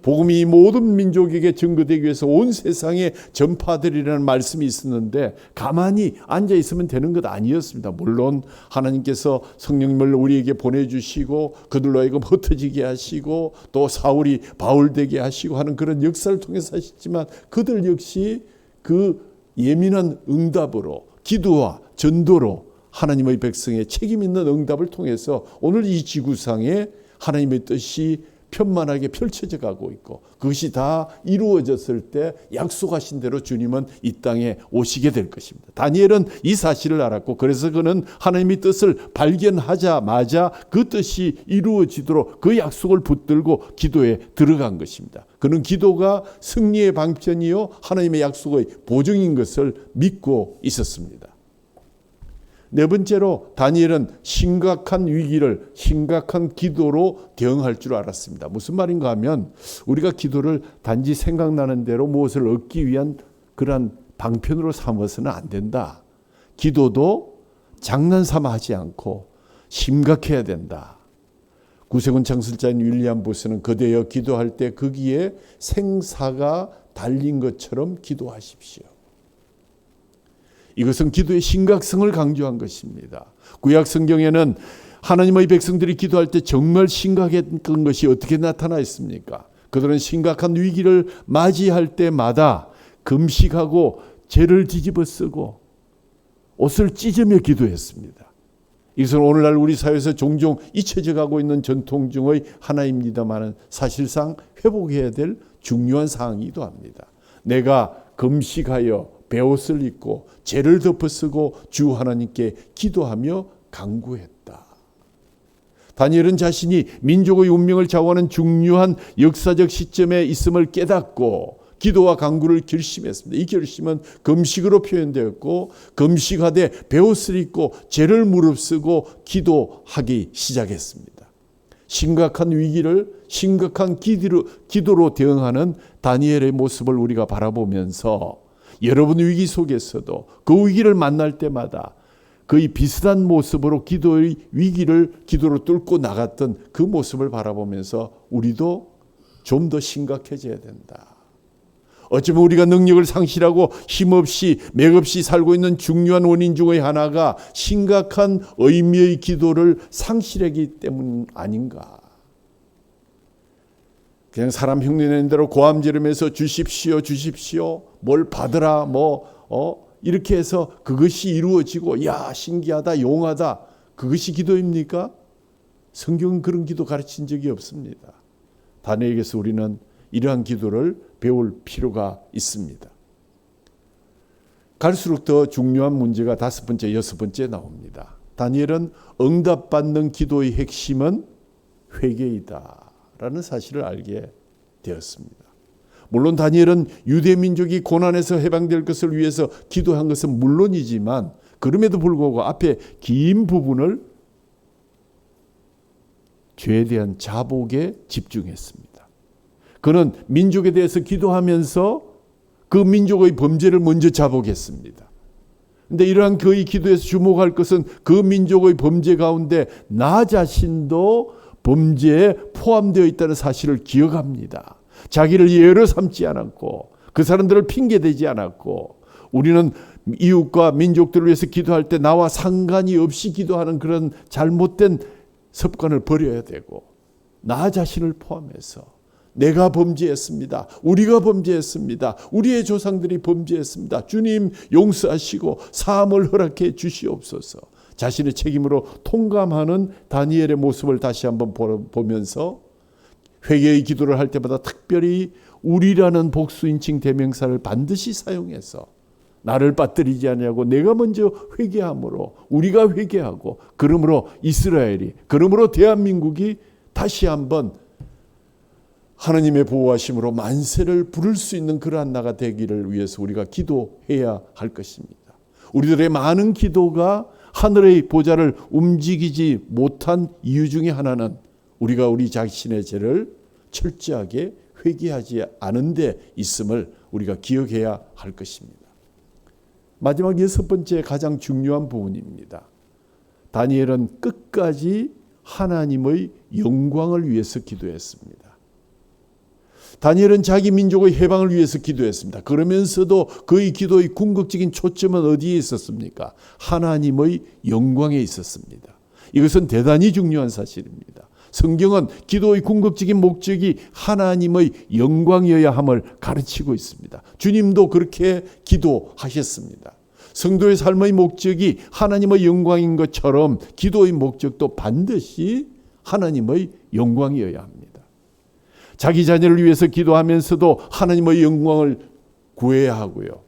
A: 복음이 모든 민족에게 증거되기 위해서 온 세상에 전파되리라는 말씀이 있었는데 가만히 앉아 있으면 되는 것 아니었습니다. 물론 하나님께서 성령님을 우리에게 보내주시고 그들로 하여금 흩어지게 하시고 또 사울이 바울되게 하시고 하는 그런 역사를 통해서 하셨지만 그들 역시 그 예민한 응답으로 기도와 전도로 하나님의 백성의 책임 있는 응답을 통해서 오늘 이 지구상에 하나님의 뜻이 편만하게 펼쳐져 가고 있고 그것이 다 이루어졌을 때 약속하신 대로 주님은 이 땅에 오시게 될 것입니다. 다니엘은 이 사실을 알았고 그래서 그는 하나님의 뜻을 발견하자마자 그 뜻이 이루어지도록 그 약속을 붙들고 기도에 들어간 것입니다. 그는 기도가 승리의 방편이요 하나님의 약속의 보증인 것을 믿고 있었습니다. 네 번째로 다니엘은 심각한 위기를 심각한 기도로 대응할 줄 알았습니다. 무슨 말인가 하면 우리가 기도를 단지 생각나는 대로 무엇을 얻기 위한 그런 방편으로 삼아서는 안 된다. 기도도 장난삼아 하지 않고 심각해야 된다. 구세군 창설자인 윌리엄 부스는 그대여 기도할 때 거기에 생사가 달린 것처럼 기도하십시오. 이것은 기도의 심각성을 강조한 것입니다. 구약 성경에는 하나님의 백성들이 기도할 때 정말 심각했던 것이 어떻게 나타나 있습니까? 그들은 심각한 위기를 맞이할 때마다 금식하고 죄를 뒤집어 쓰고 옷을 찢으며 기도했습니다. 이것은 오늘날 우리 사회에서 종종 잊혀져 가고 있는 전통 중의 하나입니다만 사실상 회복해야 될 중요한 사항이기도 합니다. 내가 금식하여 베옷을 입고 죄를 덮어쓰고 주 하나님께 기도하며 간구했다. 다니엘은 자신이 민족의 운명을 좌우하는 중요한 역사적 시점에 있음을 깨닫고 기도와 간구를 결심했습니다. 이 결심은 금식으로 표현되었고 금식하되 베옷을 입고 죄를 무릅쓰고 기도하기 시작했습니다. 심각한 위기를 심각한 기도로 대응하는 다니엘의 모습을 우리가 바라보면서 여러분 위기 속에서도 그 위기를 만날 때마다 거의 비슷한 모습으로 기도의 위기를 기도로 뚫고 나갔던 그 모습을 바라보면서 우리도 좀 더 심각해져야 된다. 어쩌면 우리가 능력을 상실하고 힘없이 맥없이 살고 있는 중요한 원인 중의 하나가 심각한 의미의 기도를 상실하기 때문 아닌가. 그냥 사람 흉내내는 대로 고함 지르면서 주십시오 주십시오 뭘 받으라 이렇게 해서 그것이 이루어지고 야 신기하다 용하다 그것이 기도입니까? 성경은 그런 기도 가르친 적이 없습니다. 다니엘에게서 우리는 이러한 기도를 배울 필요가 있습니다. 갈수록 더 중요한 문제가 5번째, 6번째 나옵니다. 다니엘은 응답받는 기도의 핵심은 회개이다 라는 사실을 알게 되었습니다. 물론 다니엘은 유대 민족이 고난에서 해방될 것을 위해서 기도한 것은 물론이지만 그럼에도 불구하고 앞에 긴 부분을 죄에 대한 자복에 집중했습니다. 그는 민족에 대해서 기도하면서 그 민족의 범죄를 먼저 자복했습니다. 그런데 이러한 그의 기도에서 주목할 것은 그 민족의 범죄 가운데 나 자신도 범죄에 포함되어 있다는 사실을 기억합니다. 자기를 예로 삼지 않았고 그 사람들을 핑계대지 않았고, 우리는 이웃과 민족들을 위해서 기도할 때 나와 상관이 없이 기도하는 그런 잘못된 습관을 버려야 되고, 나 자신을 포함해서 내가 범죄했습니다. 우리가 범죄했습니다. 우리의 조상들이 범죄했습니다. 주님 용서하시고 사함을 허락해 주시옵소서. 자신의 책임으로 통감하는 다니엘의 모습을 다시 한번 보면서 회개의 기도를 할 때마다 특별히 우리라는 복수인칭 대명사를 반드시 사용해서 나를 빠뜨리지 아니하고 내가 먼저 회개함으로, 우리가 회개하고, 그러므로 이스라엘이, 그러므로 대한민국이 다시 한번 하나님의 보호하심으로 만세를 부를 수 있는 그러한 나가 되기를 위해서 우리가 기도해야 할 것입니다. 우리들의 많은 기도가 하늘의 보좌를 움직이지 못한 이유 중에 하나는 우리가 우리 자신의 죄를 철저하게 회개하지 않은 데 있음을 우리가 기억해야 할 것입니다. 마지막 6번째 가장 중요한 부분입니다. 다니엘은 끝까지 하나님의 영광을 위해서 기도했습니다. 다니엘은 자기 민족의 해방을 위해서 기도했습니다. 그러면서도 그의 기도의 궁극적인 초점은 어디에 있었습니까? 하나님의 영광에 있었습니다. 이것은 대단히 중요한 사실입니다. 성경은 기도의 궁극적인 목적이 하나님의 영광이어야 함을 가르치고 있습니다. 주님도 그렇게 기도하셨습니다. 성도의 삶의 목적이 하나님의 영광인 것처럼 기도의 목적도 반드시 하나님의 영광이어야 합니다. 자기 자녀를 위해서 기도하면서도 하나님의 영광을 구해야 하고요.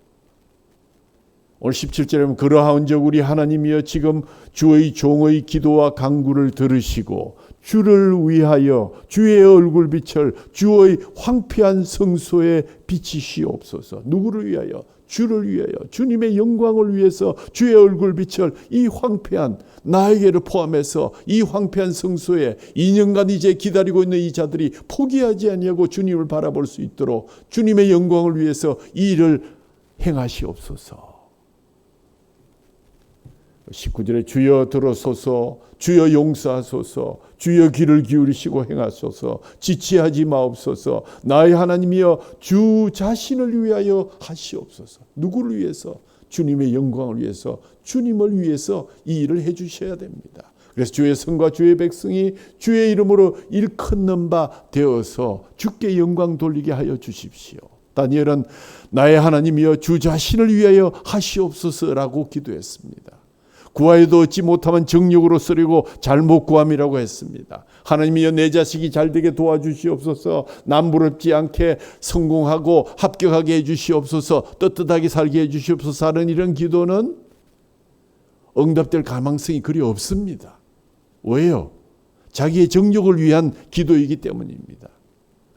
A: 오늘 17절에 보면 그러하온즉 우리 하나님이여 지금 주의 종의 기도와 간구를 들으시고 주를 위하여 주의 얼굴빛을 주의 황폐한 성소에 비치시옵소서. 누구를 위하여? 주를 위하여, 주님의 영광을 위해서 주의 얼굴빛을 이 황폐한, 나에게를 포함해서 이 황폐한 성소에 2년간 이제 기다리고 있는 이 자들이 포기하지 아니하고 주님을 바라볼 수 있도록 주님의 영광을 위해서 이 일을 행하시옵소서. 19절에 주여 들어소서, 주여 용서하소서, 주여 귀를 기울이시고 행하소서, 지체하지 마옵소서. 나의 하나님이여 주 자신을 위하여 하시옵소서. 누구를 위해서? 주님의 영광을 위해서, 주님을 위해서 이 일을 해주셔야 됩니다. 그래서 주의 성과 주의 백성이 주의 이름으로 일컫는 바 되어서 주께 영광 돌리게 하여 주십시오. 다니엘은 나의 하나님이여 주 자신을 위하여 하시옵소서라고 기도했습니다. 구하여도 얻지 못하면 정욕으로 쓰려고 잘못 구함이라고 했습니다. 하나님이여 내 자식이 잘되게 도와주시옵소서. 남부럽지 않게 성공하고 합격하게 해주시옵소서. 떳떳하게 살게 해주시옵소서 하는 이런 기도는 응답될 가능성이 그리 없습니다. 왜요? 자기의 정욕을 위한 기도이기 때문입니다.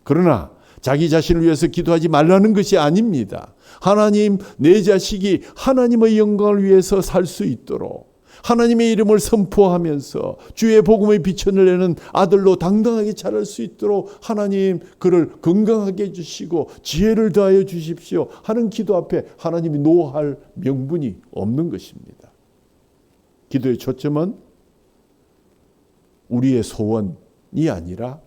A: 그러나 자기 자신을 위해서 기도하지 말라는 것이 아닙니다. 하나님, 내 자식이 하나님의 영광을 위해서 살 수 있도록 하나님의 이름을 선포하면서 주의 복음의 빛을 내는 아들로 당당하게 자랄 수 있도록 하나님 그를 건강하게 해주시고 지혜를 더하여 주십시오 하는 기도 앞에 하나님이 노할 명분이 없는 것입니다. 기도의 초점은 우리의 소원이 아니라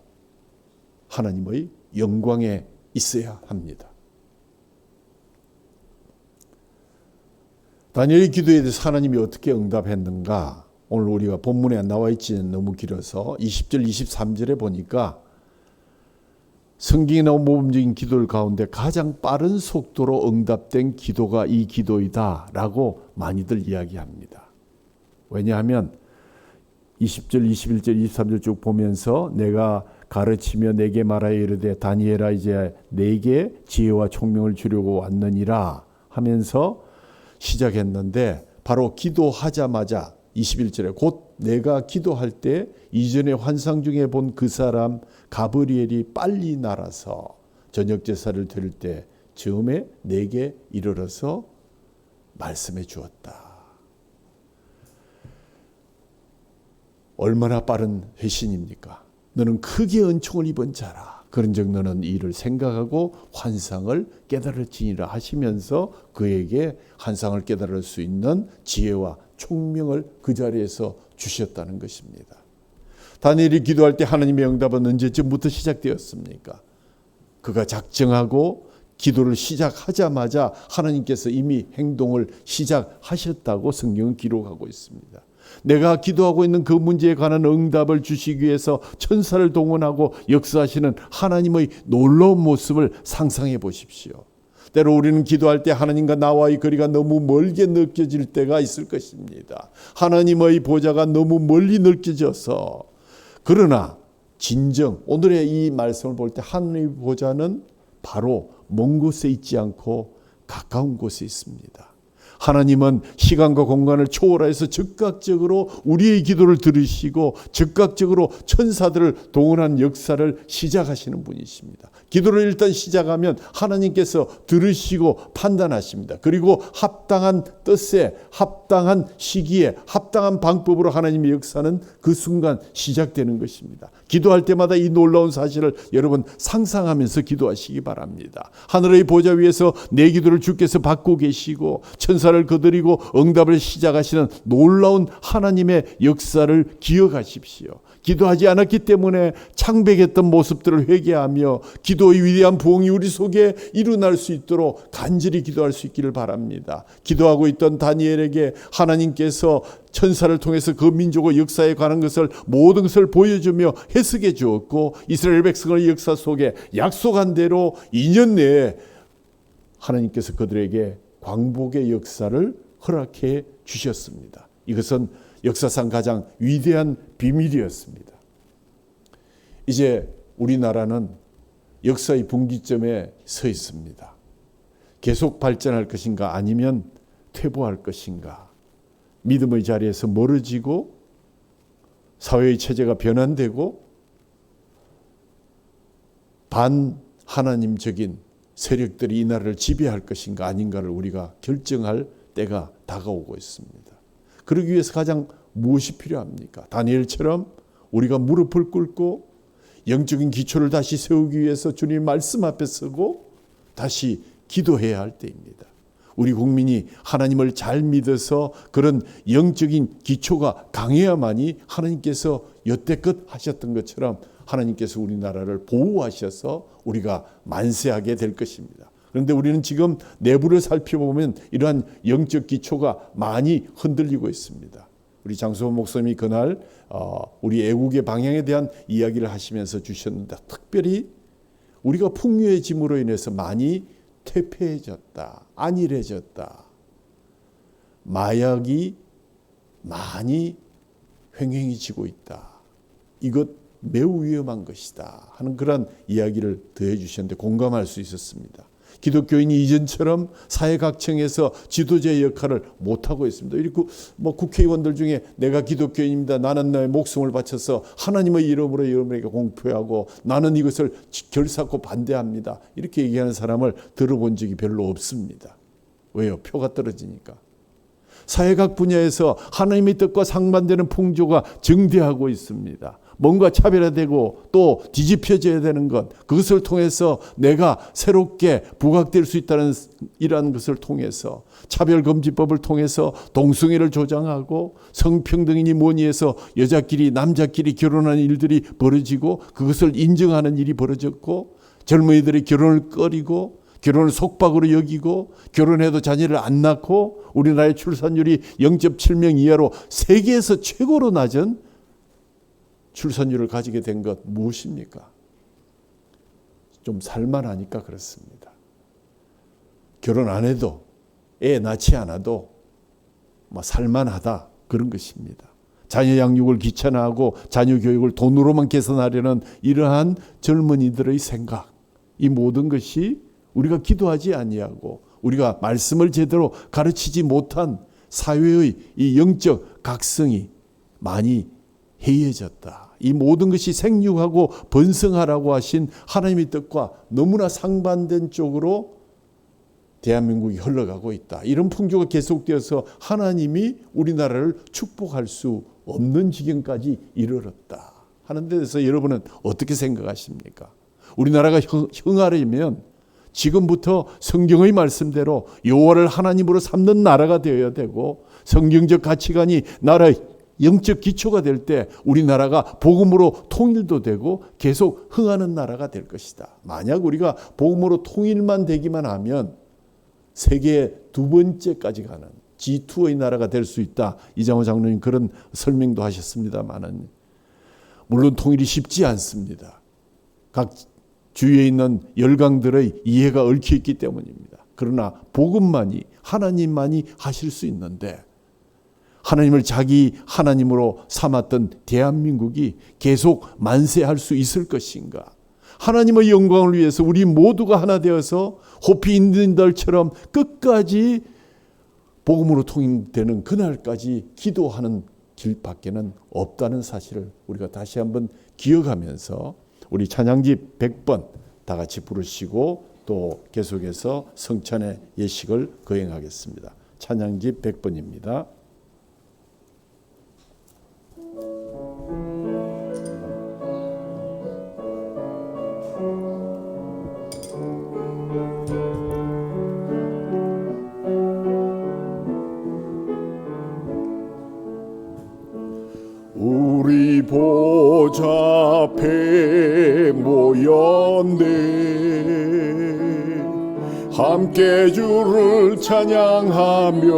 A: 하나님의 영광에 있어야 합니다. 다니엘의 기도에 대해서 하나님이 어떻게 응답했는가? 오늘 우리가 본문에 나와 있지는 너무 길어서 20절 23절에 보니까 성경에 나온 모범적인 기도를 가운데 가장 빠른 속도로 응답된 기도가 이 기도이다라고 많이들 이야기합니다. 왜냐하면 20절 21절 23절 쭉 보면서 내가 가르치며 내게 말하여 이르되 다니엘아 이제 내게 지혜와 총명을 주려고 왔느니라 하면서 시작했는데 바로 기도하자마자 21절에 곧 내가 기도할 때 이전에 환상 중에 본 그 사람 가브리엘이 빨리 날아서 저녁 제사를 드릴 때 처음에 내게 이르러서 말씀해 주었다. 얼마나 빠른 회신입니까? 너는 크게 은총을 입은 자라. 그런즉 너는 이를 생각하고 환상을 깨달을지니라 하시면서 그에게 환상을 깨달을 수 있는 지혜와 총명을 그 자리에서 주셨다는 것입니다. 다니엘이 기도할 때 하나님의 응답은 언제쯤부터 시작되었습니까? 그가 작정하고 기도를 시작하자마자 하나님께서 이미 행동을 시작하셨다고 성경은 기록하고 있습니다. 내가 기도하고 있는 그 문제에 관한 응답을 주시기 위해서 천사를 동원하고 역사하시는 하나님의 놀라운 모습을 상상해 보십시오. 때로 우리는 기도할 때 하나님과 나와의 거리가 너무 멀게 느껴질 때가 있을 것입니다. 하나님의 보좌가 너무 멀리 느껴져서. 그러나 진정 오늘의 이 말씀을 볼 때 하나님의 보좌는 바로 먼 곳에 있지 않고 가까운 곳에 있습니다. 하나님은 시간과 공간을 초월해서 즉각적으로 우리의 기도를 들으시고 즉각적으로 천사들을 동원한 역사를 시작하시는 분이십니다. 기도를 일단 시작하면 하나님께서 들으시고 판단하십니다. 그리고 합당한 뜻에 합당한 시기에 합당한 방법으로 하나님의 역사는 그 순간 시작되는 것입니다. 기도할 때마다 이 놀라운 사실을 여러분 상상하면서 기도하시기 바랍니다. 하늘의 보좌 위에서 내 기도를 주께서 받고 계시고 천사를 거드리고 응답을 시작하시는 놀라운 하나님의 역사를 기억하십시오. 기도하지 않았기 때문에 창백했던 모습들을 회개하며 기도의 위대한 부흥이 우리 속에 일어날 수 있도록 간절히 기도할 수 있기를 바랍니다. 기도하고 있던 다니엘에게 하나님께서 천사를 통해서 그 민족의 역사에 관한 것을 모든 것을 보여주며 해석해 주었고 이스라엘 백성의 역사 속에 약속한 대로 2년 내에 하나님께서 그들에게 광복의 역사를 허락해 주셨습니다. 이것은 역사상 가장 위대한 비밀이었습니다. 이제 우리나라는 역사의 분기점에 서 있습니다. 계속 발전할 것인가 아니면 퇴보할 것인가. 믿음의 자리에서 멀어지고 사회의 체제가 변환되고 반하나님적인 세력들이 이 나라를 지배할 것인가 아닌가를 우리가 결정할 때가 다가오고 있습니다. 그러기 위해서 가장 무엇이 필요합니까? 다니엘처럼 우리가 무릎을 꿇고 영적인 기초를 다시 세우기 위해서 주님의 말씀 앞에 서고 다시 기도해야 할 때입니다. 우리 국민이 하나님을 잘 믿어서 그런 영적인 기초가 강해야만이 하나님께서 여태껏 하셨던 것처럼 하나님께서 우리나라를 보호하셔서 우리가 만세하게 될 것입니다. 그런데 우리는 지금 내부를 살펴보면 이러한 영적 기초가 많이 흔들리고 있습니다. 우리 장소원 목사님이 그날 우리 애국의 방향에 대한 이야기를 하시면서 주셨는데 특별히 우리가 풍요해짐으로 인해서 많이 퇴폐해졌다, 안일해졌다, 마약이 많이 횡행해지고 있다. 이것 매우 위험한 것이다 하는 그런 이야기를 더해 주셨는데 공감할 수 있었습니다. 기독교인이 이전처럼 사회각층에서 지도자의 역할을 못하고 있습니다. 그리고 국회의원들 중에 내가 기독교인입니다. 나는 나의 목숨을 바쳐서 하나님의 이름으로 여러분에게 공표하고 나는 이것을 결사코 반대합니다. 이렇게 얘기하는 사람을 들어본 적이 별로 없습니다. 왜요? 표가 떨어지니까. 사회각 분야에서 하나님의 뜻과 상반되는 풍조가 증대하고 있습니다. 뭔가 차별화되고 또 뒤집혀져야 되는 것, 그것을 통해서 내가 새롭게 부각될 수 있다는 이러한 것을 통해서 차별금지법을 통해서 동성애를 조장하고 성평등이니 뭐니 해서 여자끼리 남자끼리 결혼하는 일들이 벌어지고 그것을 인정하는 일이 벌어졌고 젊은이들이 결혼을 꺼리고 결혼을 속박으로 여기고 결혼해도 자녀를 안 낳고 우리나라의 출산율이 0.7명 이하로 세계에서 최고로 낮은 출산율을 가지게 된 것 무엇입니까? 좀 살만하니까 그렇습니다. 결혼 안 해도 애 낳지 않아도 살만하다 그런 것입니다. 자녀 양육을 귀찮아하고 자녀 교육을 돈으로만 개선하려는 이러한 젊은이들의 생각, 이 모든 것이 우리가 기도하지 아니하고 우리가 말씀을 제대로 가르치지 못한 사회의 이 영적 각성이 많이 해이해졌다. 이 모든 것이 생육하고 번성하라고 하신 하나님의 뜻과 너무나 상반된 쪽으로 대한민국이 흘러가고 있다. 이런 풍조가 계속되어서 하나님이 우리나라를 축복할 수 없는 지경까지 이르렀다 하는 데 대해서 여러분은 어떻게 생각하십니까? 우리나라가 흥하려면 지금부터 성경의 말씀대로 여호와를 하나님으로 삼는 나라가 되어야 되고, 성경적 가치관이 나라의 영적 기초가 될 때 우리나라가 복음으로 통일도 되고 계속 흥하는 나라가 될 것이다. 만약 우리가 복음으로 통일만 되기만 하면 세계 두 번째까지 가는 G2의 나라가 될 수 있다. 이장호 장로님 그런 설명도 하셨습니다만은, 물론 통일이 쉽지 않습니다. 각 주위에 있는 열강들의 이해가 얽혀 있기 때문입니다. 그러나 복음만이, 하나님만이 하실 수 있는데, 하나님을 자기 하나님으로 삼았던 대한민국이 계속 만세할 수 있을 것인가? 하나님의 영광을 위해서 우리 모두가 하나 되어서 호피 인디언들처럼 끝까지 복음으로 통일되는 그날까지 기도하는 길밖에는 없다는 사실을 우리가 다시 한번 기억하면서 우리 찬양집 100번 다 같이 부르시고 또 계속해서 성찬의 예식을 거행하겠습니다. 찬양집 100번입니다.
C: 우리 보좌 앞에 모였네. 함께 주를 찬양하며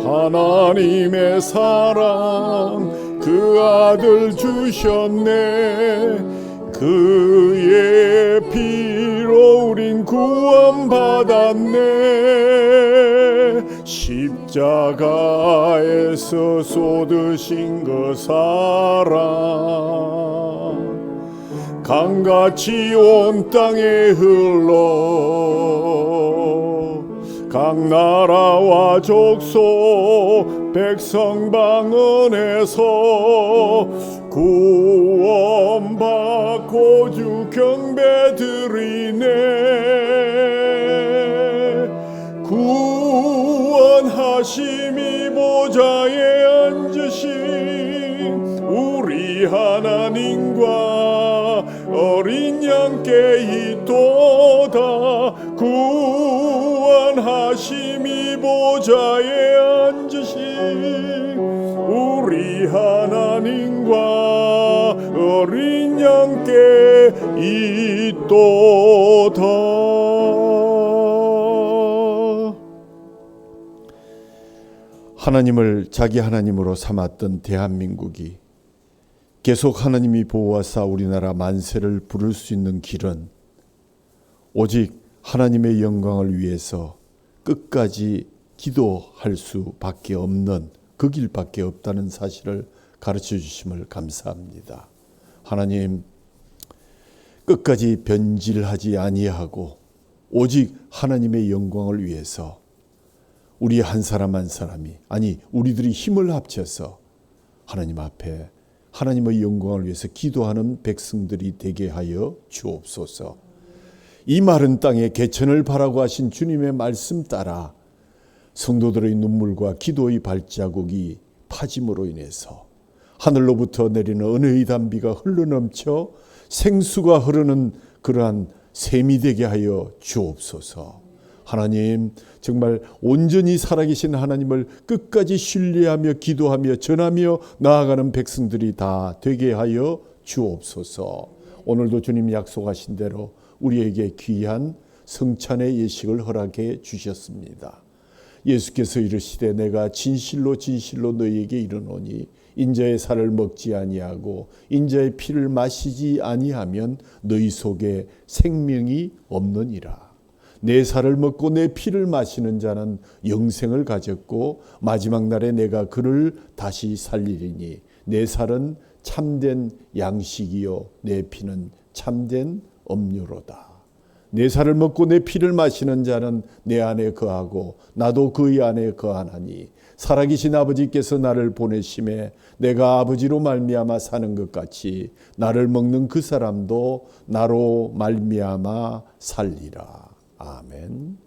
C: 하나님의 사랑 그 아들 주셨네. 그의 피로 우린 구원받았네. 십자가에서 쏟으신 그 사랑 강같이 온 땅에 흘러 각 나라와 족속 백성 방언에서 구원받고 주 경배 드리네. 구원하심이 보좌에 앉으신 우리 하나님과 어린 양께 있도다. 구원하심이 보좌에 앉으신 우리 하나님과 어린 양께 있도다.
A: 하나님을 자기 하나님으로 삼았던 대한민국이 계속 하나님이 보호하사 우리나라 만세를 부를 수 있는 길은 오직 하나님의 영광을 위해서 끝까지 기도할 수밖에 없는 그 길밖에 없다는 사실을 가르쳐 주심을 감사합니다. 하나님, 끝까지 변질하지 아니하고 오직 하나님의 영광을 위해서 우리 한 사람 한 사람이, 아니 우리들이 힘을 합쳐서 하나님 앞에 하나님의 영광을 위해서 기도하는 백성들이 되게 하여 주옵소서. 이 마른 땅에 개천을 바라고 하신 주님의 말씀 따라 성도들의 눈물과 기도의 발자국이 파짐으로 인해서 하늘로부터 내리는 은혜의 담비가 흘러넘쳐 생수가 흐르는 그러한 샘이 되게 하여 주옵소서. 하나님, 정말 온전히 살아계신 하나님을 끝까지 신뢰하며 기도하며 전하며 나아가는 백성들이 다 되게 하여 주옵소서. 오늘도 주님 약속하신 대로 우리에게 귀한 성찬의 예식을 허락해 주셨습니다. 예수께서 이르시되 내가 진실로 진실로 너희에게 이르노니 인자의 살을 먹지 아니하고 인자의 피를 마시지 아니하면 너희 속에 생명이 없느니라. 내 살을 먹고 내 피를 마시는 자는 영생을 가졌고 마지막 날에 내가 그를 다시 살리리니 내 살은 참된 양식이요 내 피는 참된 음료로다. 내 살을 먹고 내 피를 마시는 자는 내 안에 거하고 나도 그의 안에 거하나니 살아계신 아버지께서 나를 보내심에 내가 아버지로 말미암아 사는 것 같이 나를 먹는 그 사람도 나로 말미암아 살리라. 아멘.